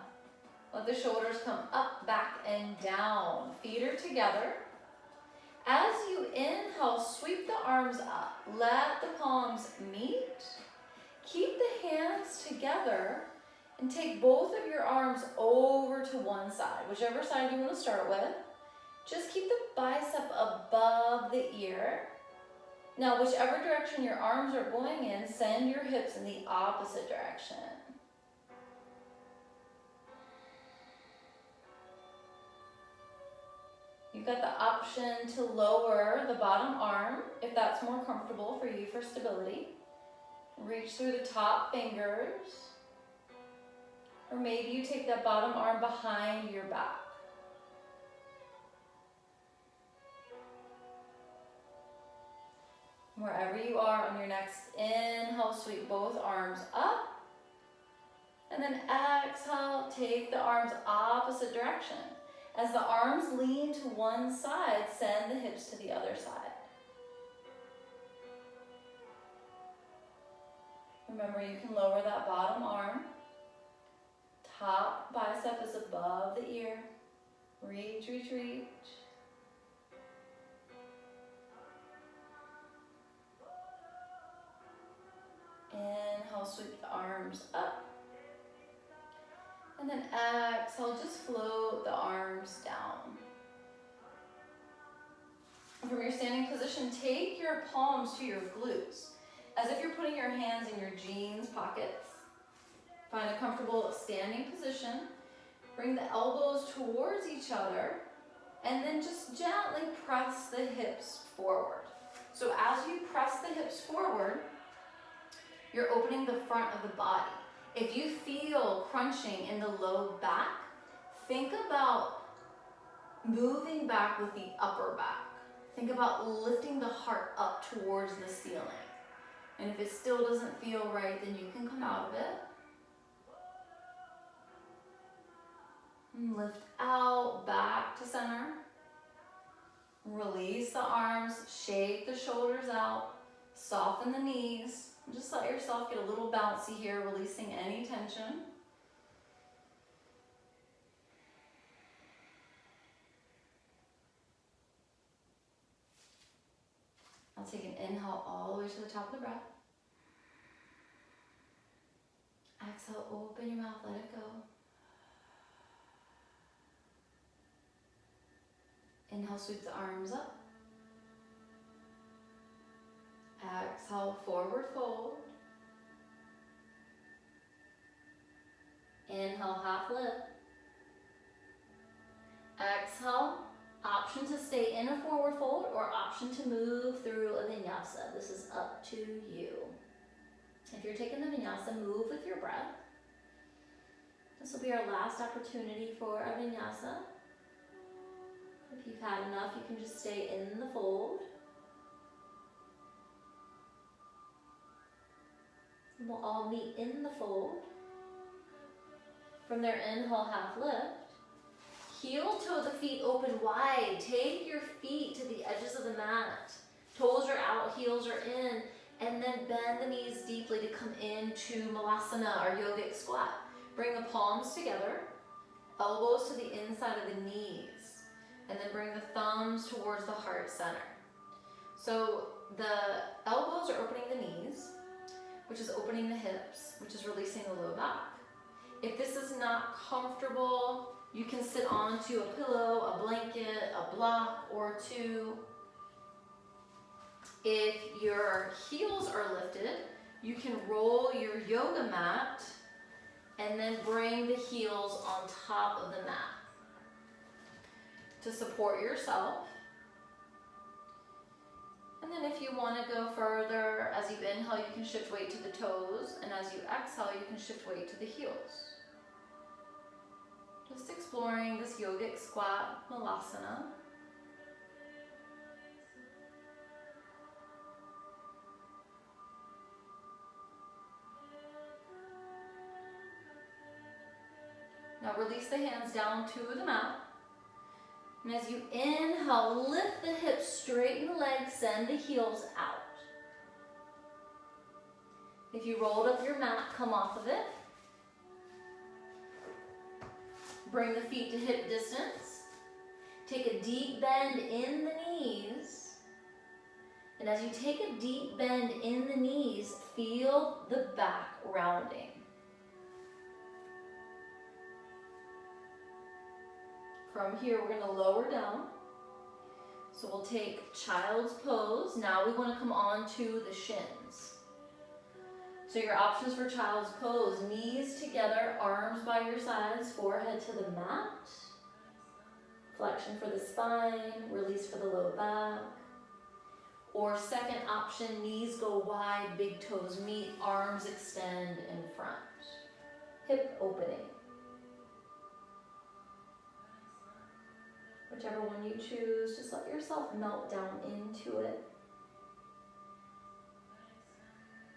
Let the shoulders come up, back, and down. Feet are together. As you inhale, sweep the arms up. Let the palms meet. Keep the hands together and take both of your arms over to one side, whichever side you want to start with. Just keep the bicep above the ear. Now, whichever direction your arms are going in, send your hips in the opposite direction. You've got the option to lower the bottom arm if that's more comfortable for you for stability. Reach through the top fingers. Or maybe you take that bottom arm behind your back. Wherever you are on your next inhale, sweep both arms up. And then exhale, take the arms opposite direction. As the arms lean to one side, send the hips to the other side. Remember, you can lower that bottom arm. Top bicep is above the ear. Reach, reach, reach. Inhale, sweep the arms up. And then exhale, just float the arms down. From your standing position, take your palms to your glutes, as if you're putting your hands in your jeans pockets. Find a comfortable standing position. Bring the elbows towards each other, and then just gently press the hips forward. So as you press the hips forward, you're opening the front of the body. If you feel crunching in the low back, think about moving back with the upper back. Think about lifting the heart up towards the ceiling. And if it still doesn't feel right, then you can come out of it. And lift out, back to center. Release the arms, shake the shoulders out, soften the knees. Just let yourself get a little bouncy here, releasing any tension. I'll take an inhale all the way to the top of the breath. Exhale, open your mouth, let it go. Inhale, sweep the arms up. Exhale, forward fold. Inhale, half lift. Exhale, option to stay in a forward fold or option to move through a vinyasa. This is up to you. If you're taking the vinyasa, move with your breath. This will be our last opportunity for a vinyasa. If you've had enough, you can just stay in the fold. And we'll all meet in the fold. From there, inhale, half lift. Heel toe the feet open wide. Take your feet to the edges of the mat. Toes are out, heels are in. And then bend the knees deeply to come into Malasana, or yogic squat. Bring the palms together. Elbows to the inside of the knees. And then bring the thumbs towards the heart center. So the elbows are opening the knees, which is opening the hips, which is releasing the low back. If this is not comfortable, you can sit onto a pillow, a blanket, a block, or two. If your heels are lifted, you can roll your yoga mat and then bring the heels on top of the mat to support yourself. And then if you want to go further, as you inhale, you can shift weight to the toes, and as you exhale, you can shift weight to the heels. Just exploring this yogic squat malasana. Now release the hands down to the mat. And as you inhale, lift the hips, straighten the legs, send the heels out. If you rolled up your mat, come off of it. Bring the feet to hip distance. Take a deep bend in the knees. And as you take a deep bend in the knees, feel the back rounding. From here, we're going to lower down. So we'll take child's pose. Now we want to come onto the shins. So your options for child's pose: knees together, arms by your sides, forehead to the mat. Flexion for the spine, release for the low back. Or second option, knees go wide, big toes meet, arms extend in front. Hip opening. Whichever one you choose, just let yourself melt down into it.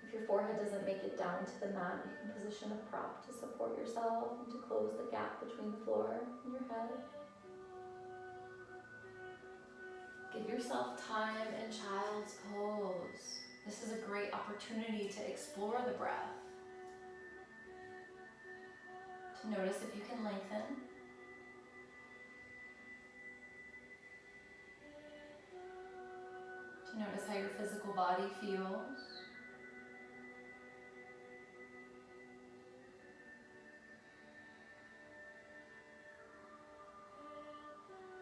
If your forehead doesn't make it down to the mat, you can position a prop to support yourself and to close the gap between the floor and your head. Give yourself time in child's pose. This is a great opportunity to explore the breath. To notice if you can lengthen. To notice how your physical body feels.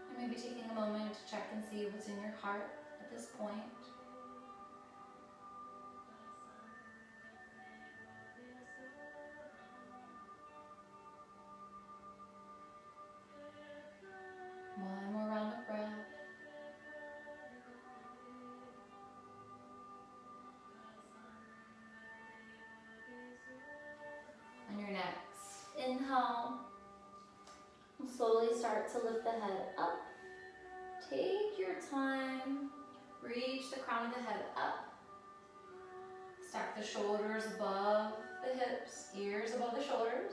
And maybe taking a moment to check and see what's in your heart at this point. One more round of breath. On your next inhale, slowly start to lift the head up. Take your time. Reach the crown of the head up. Stack the shoulders above the hips, ears above the shoulders.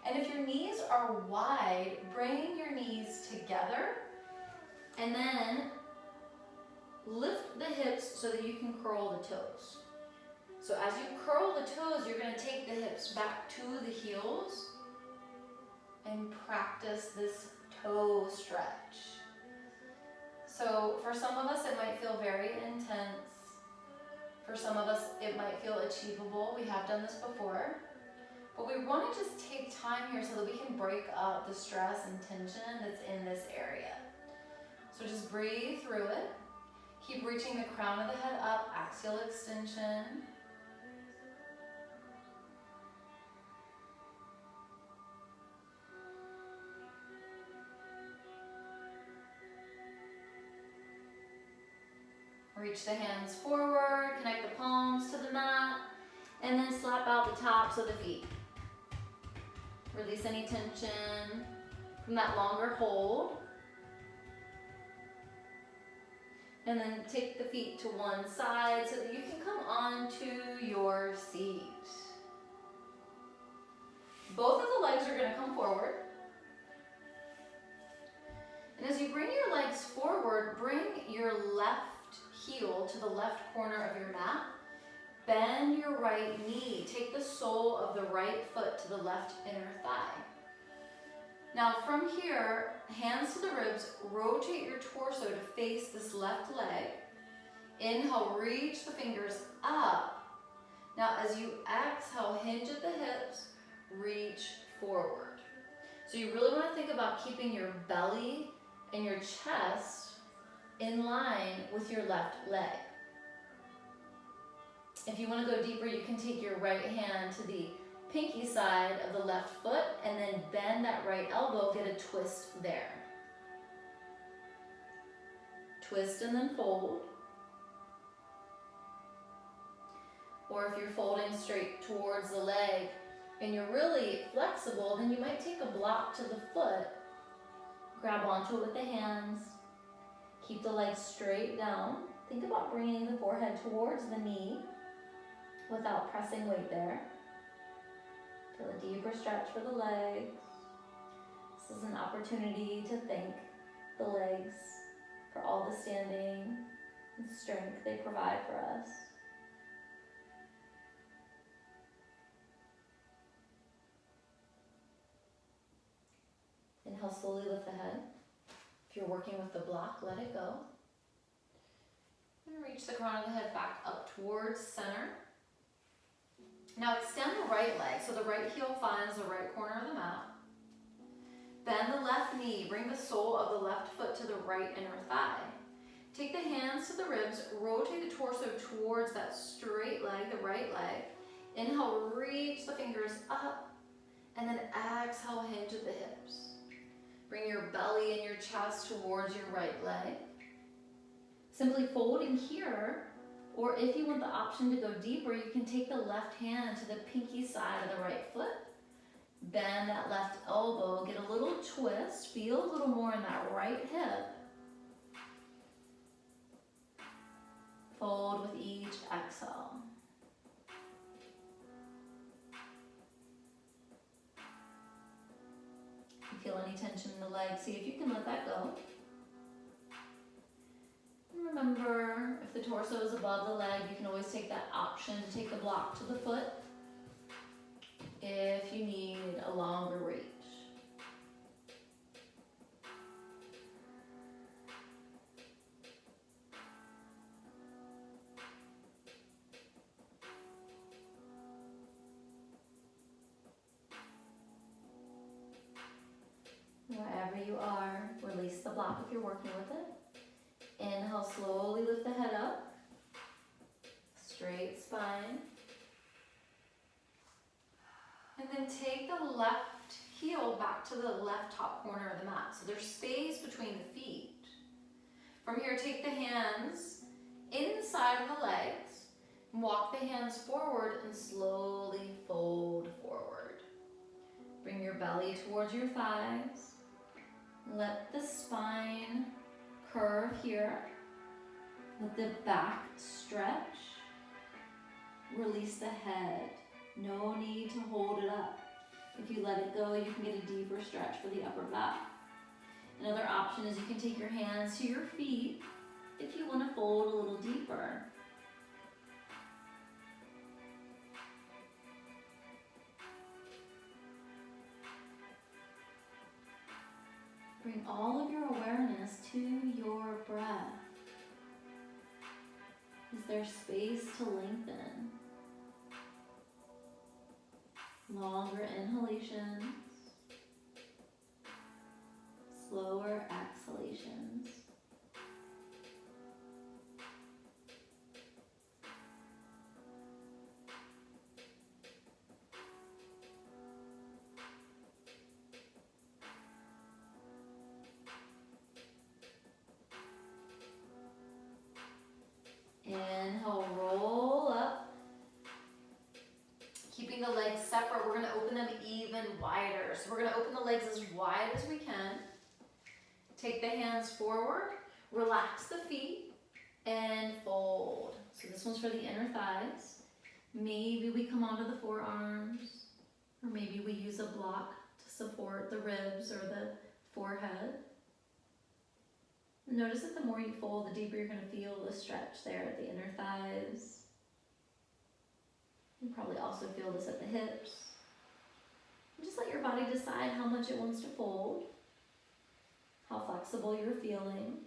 And if your knees are wide, bring your knees together and then lift the hips so that you can curl the toes. So as you curl the toes, you're going to take the hips back to the heels and practice this toe stretch. So for some of us, it might feel very intense. For some of us, it might feel achievable. We have done this before. But we want to just take time here so that we can break up the stress and tension that's in this area. So just breathe through it. Keep reaching the crown of the head up, axial extension. Reach the hands forward, connect the palms to the mat, and then slap out the tops of the feet. Release any tension from that longer hold. And then take the feet to one side so that you can come onto your seat. Both of the legs are going to come forward. And as you bring your legs forward, bring your left heel to the left corner of your mat. Bend your right knee. Take the sole of the right foot to the left inner thigh. Now from here, hands to the ribs, rotate your torso to face this left leg. Inhale, reach the fingers up. Now as you exhale, hinge at the hips, reach forward. So you really want to think about keeping your belly and your chest in line with your left leg. If you want to go deeper, you can take your right hand to the pinky side of the left foot and then bend that right elbow, get a twist there. Twist and then fold. Or if you're folding straight towards the leg and you're really flexible, then you might take a block to the foot, grab onto it with the hands, keep the legs straight down. Think about bringing the forehead towards the knee without pressing weight there. Feel a deeper stretch for the legs. This is an opportunity to thank the legs for all the standing and strength they provide for us. Inhale, slowly lift the head. If you're working with the block, let it go. And reach the crown of the head back up towards center. Now extend the right leg, so the right heel finds the right corner of the mat. Bend the left knee, bring the sole of the left foot to the right inner thigh. Take the hands to the ribs, rotate the torso towards that straight leg, the right leg. Inhale, reach the fingers up, and then exhale, hinge at the hips. Bring your belly and your chest towards your right leg. Simply folding here, or if you want the option to go deeper, you can take the left hand to the pinky side of the right foot. Bend that left elbow, get a little twist, feel a little more in that right hip. Fold with each exhale. If you feel any tension in the leg, see if you can let that go. And remember, if the torso is above the leg, you can always take that option to take the block to the foot if you need a longer reach. Wherever you are, release the block if you're working with it. Inhale, slowly lift the head up. Straight spine. And then take the left heel back to the left top corner of the mat. So there's space between the feet. From here, take the hands inside of the legs. Walk the hands forward and slowly fold forward. Bring your belly towards your thighs. Let the spine curve here. Let the back stretch. Release the head. No need to hold it up. If you let it go, you can get a deeper stretch for the upper back. Another option is you can take your hands to your feet if you want to fold a little deeper. Bring all of your awareness to your breath. Is there space to lengthen? Longer inhalations, slower exhalations. Inhale, roll up. Keeping the legs separate, we're going to open them even wider. So we're going to open the legs as wide as we can. Take the hands forward, relax the feet, and fold. So this one's for the inner thighs. Maybe we come onto the forearms, or maybe we use a block to support the ribs or the forehead. Notice that the more you fold, the deeper you're going to feel the stretch there at the inner thighs. You probably also feel this at the hips. And just let your body decide how much it wants to fold, how flexible you're feeling.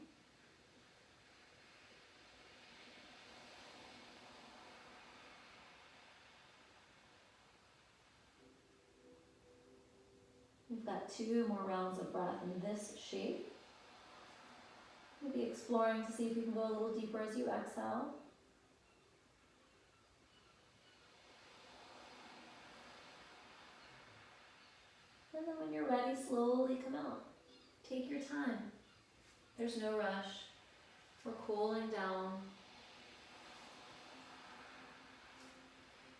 We've got 2 more rounds of breath in this shape. We'll be exploring to see if we can go a little deeper as you exhale. And then when you're ready, slowly come out. Take your time. There's no rush. We're cooling down.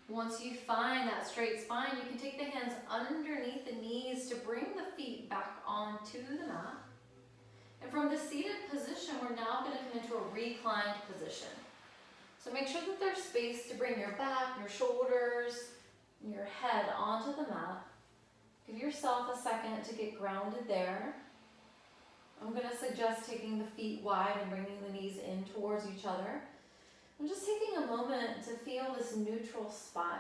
Once you find that straight spine, you can take the hands underneath the knees to bring the feet back onto the mat. And from the seated position, we're now going to come into a reclined position. So make sure that there's space to bring your back, your shoulders, and your head onto the mat. Give yourself a second to get grounded there. I'm going to suggest taking the feet wide and bringing the knees in towards each other. I'm just taking a moment to feel this neutral spine.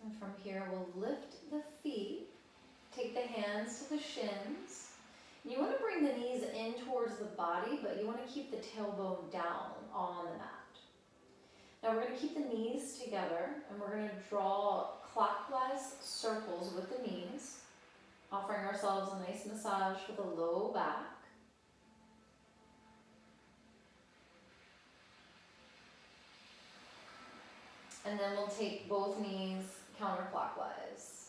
And from here, we'll lift the feet, take the hands to the shins. You want to bring the knees in towards the body, but you want to keep the tailbone down on the mat. Now we're going to keep the knees together, and we're going to draw clockwise circles with the knees, offering ourselves a nice massage for the low back. And then we'll take both knees counterclockwise.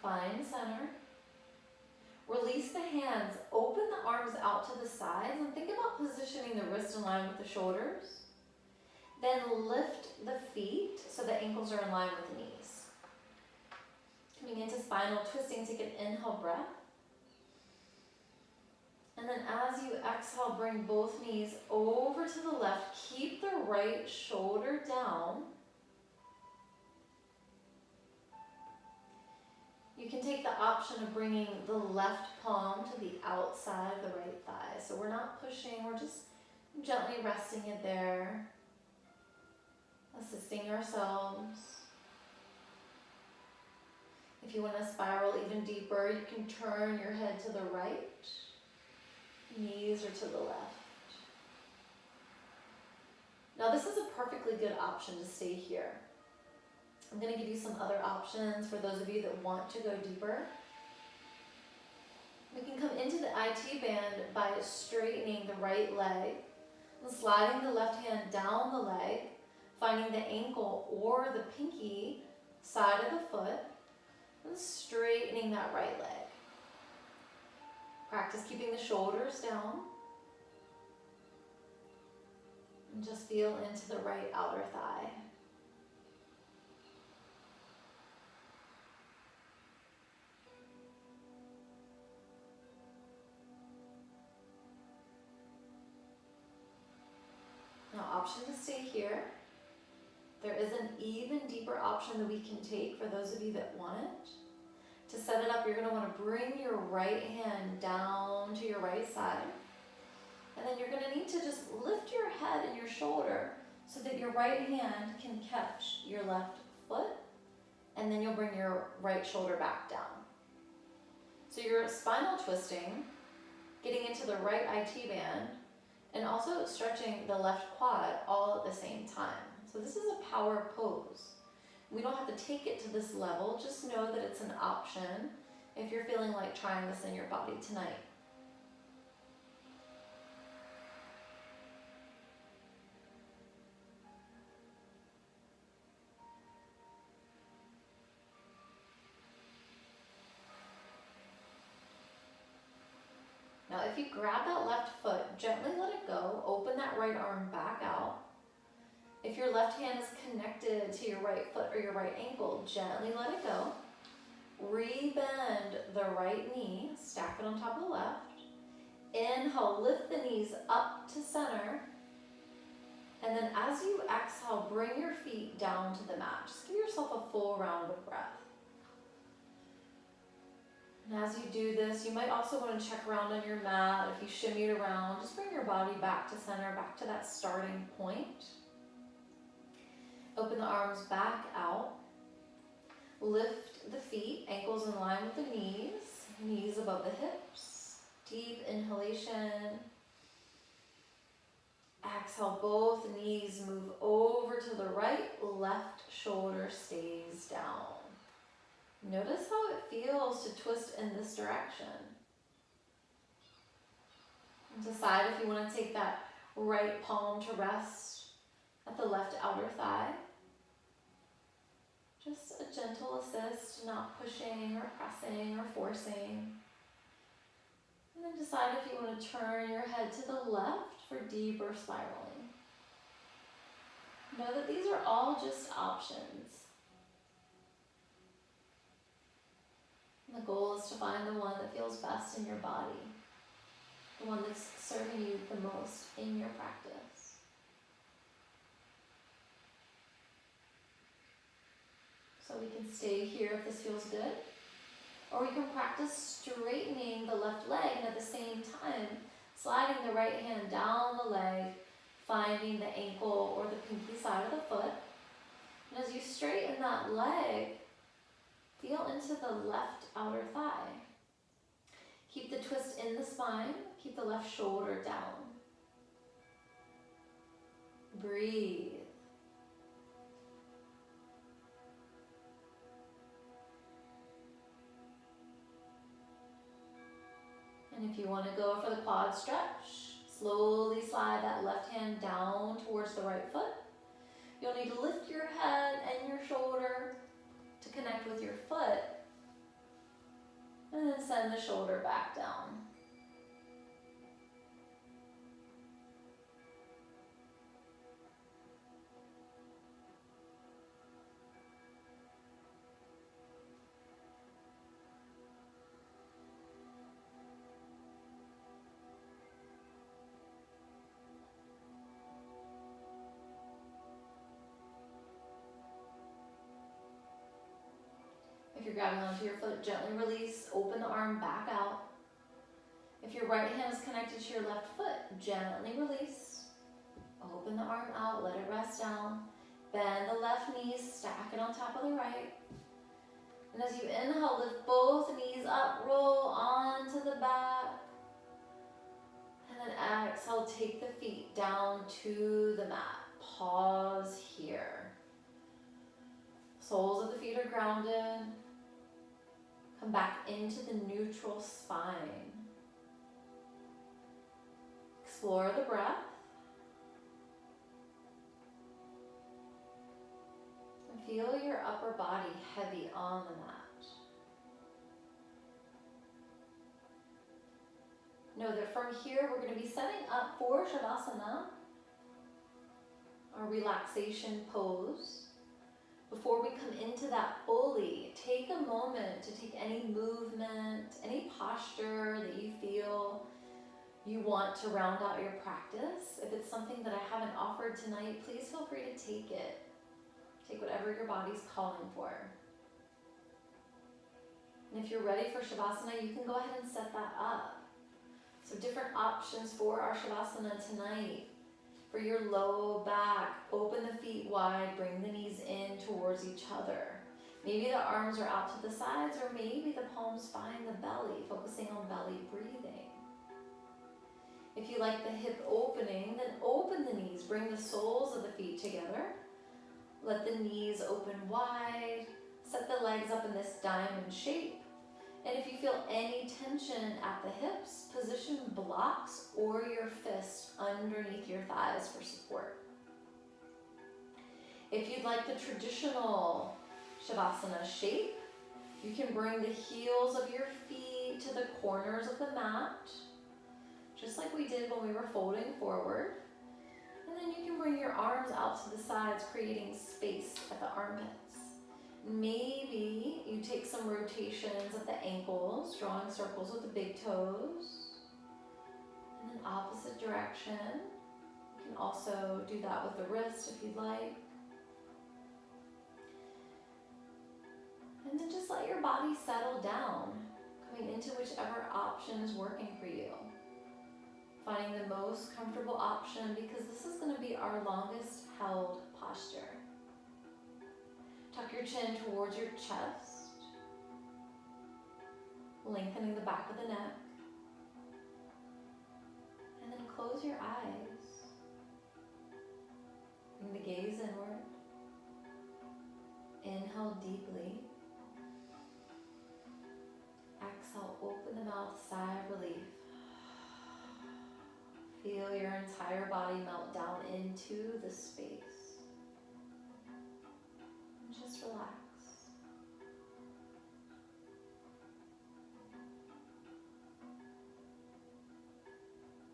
Find center. Release the hands, open the arms out to the sides, and think about positioning the wrists in line with the shoulders. Then lift the feet so the ankles are in line with the knees. Coming into spinal twisting, take an inhale breath. And then as you exhale, bring both knees over to the left. Keep the right shoulder down. You can take the option of bringing the left palm to the outside of the right thigh. So we're not pushing, we're just gently resting it there, assisting ourselves. If you want to spiral even deeper, you can turn your head to the right, knees are to the left. Now this is a perfectly good option to stay here. I'm going to give you some other options for those of you that want to go deeper. We can come into the IT band by straightening the right leg and sliding the left hand down the leg, finding the ankle or the pinky side of the foot, and straightening that right leg. Practice keeping the shoulders down. And just feel into the right outer thigh. Now, option to stay here. There is an even deeper option that we can take for those of you that want it. To set it up, you're going to want to bring your right hand down to your right side. And then you're going to need to just lift your head and your shoulder so that your right hand can catch your left foot. And then you'll bring your right shoulder back down. So you're spinal twisting, getting into the right IT band, and also stretching the left quad all at the same time. So this is a power pose. We don't have to take it to this level, just know that it's an option if you're feeling like trying this in your body tonight. Now if you grab that left foot, gently let it go, open that right arm back out. If your left hand is connected to your right foot or your right ankle, gently let it go. Rebend the right knee, stack it on top of the left. Inhale, lift the knees up to center. And then as you exhale, bring your feet down to the mat. Just give yourself a full round of breath. And as you do this, you might also want to check around on your mat. If you shimmy it around, just bring your body back to center, back to that starting point. Open the arms back out. Lift the feet, ankles in line with the knees above the hips. Deep inhalation. Exhale, both knees move over to the right, left shoulder stays down. Notice how it feels to twist in this direction. And decide if you want to take that right palm to rest at the left outer thigh. Just a gentle assist, not pushing or pressing or forcing. And then decide if you want to turn your head to the left for deeper spiraling. Know that these are all just options. And the goal is to find the one that feels best in your body, the one that's serving you the most in your practice. So we can stay here if this feels good, or we can practice straightening the left leg and at the same time sliding the right hand down the leg, finding the ankle or the pinky side of the foot. And as you straighten that leg, feel into the left outer thigh. Keep the twist in the spine, keep the left shoulder down. Breathe. And if you want to go for the quad stretch, slowly slide that left hand down towards the right foot. You'll need to lift your head and your shoulder to connect with your foot, and then send the shoulder back down. If you're grabbing onto your foot, gently release, open the arm back out. If your right hand is connected to your left foot, gently release, open the arm out, let it rest down. Bend the left knee, stack it on top of the right. And as you inhale, lift both knees up, roll onto the back. And then exhale, take the feet down to the mat. Pause here. Soles of the feet are grounded. Come back into the neutral spine. Explore the breath. And feel your upper body heavy on the mat. Know that from here we're going to be setting up for Savasana, our relaxation pose. Before we come into that fully, take a moment to take any movement, any posture that you feel you want to round out your practice. If it's something that I haven't offered tonight, please feel free to take it. Take whatever your body's calling for. And if you're ready for Savasana, you can go ahead and set that up. So different options for our Savasana tonight. For your low back, open the feet wide, bring the knees in towards each other. Maybe the arms are out to the sides, or maybe the palms find the belly, focusing on belly breathing. If you like the hip opening, then open the knees, bring the soles of the feet together. Let the knees open wide, set the legs up in this diamond shape. And if you feel any tension at the hips, position blocks or your fists underneath your thighs for support. If you'd like the traditional Shavasana shape, you can bring the heels of your feet to the corners of the mat, just like we did when we were folding forward. And then you can bring your arms out to the sides, creating space at the armpits. Maybe you take some rotations at the ankles, drawing circles with the big toes. And then opposite direction. You can also do that with the wrist if you'd like. And then just let your body settle down, coming into whichever option is working for you. Finding the most comfortable option, because this is going to be our longest held posture. Tuck your chin towards your chest, lengthening the back of the neck, and then close your eyes. Bring the gaze inward. Inhale deeply, Open the mouth, sigh of relief. Feel your entire body melt down into the space.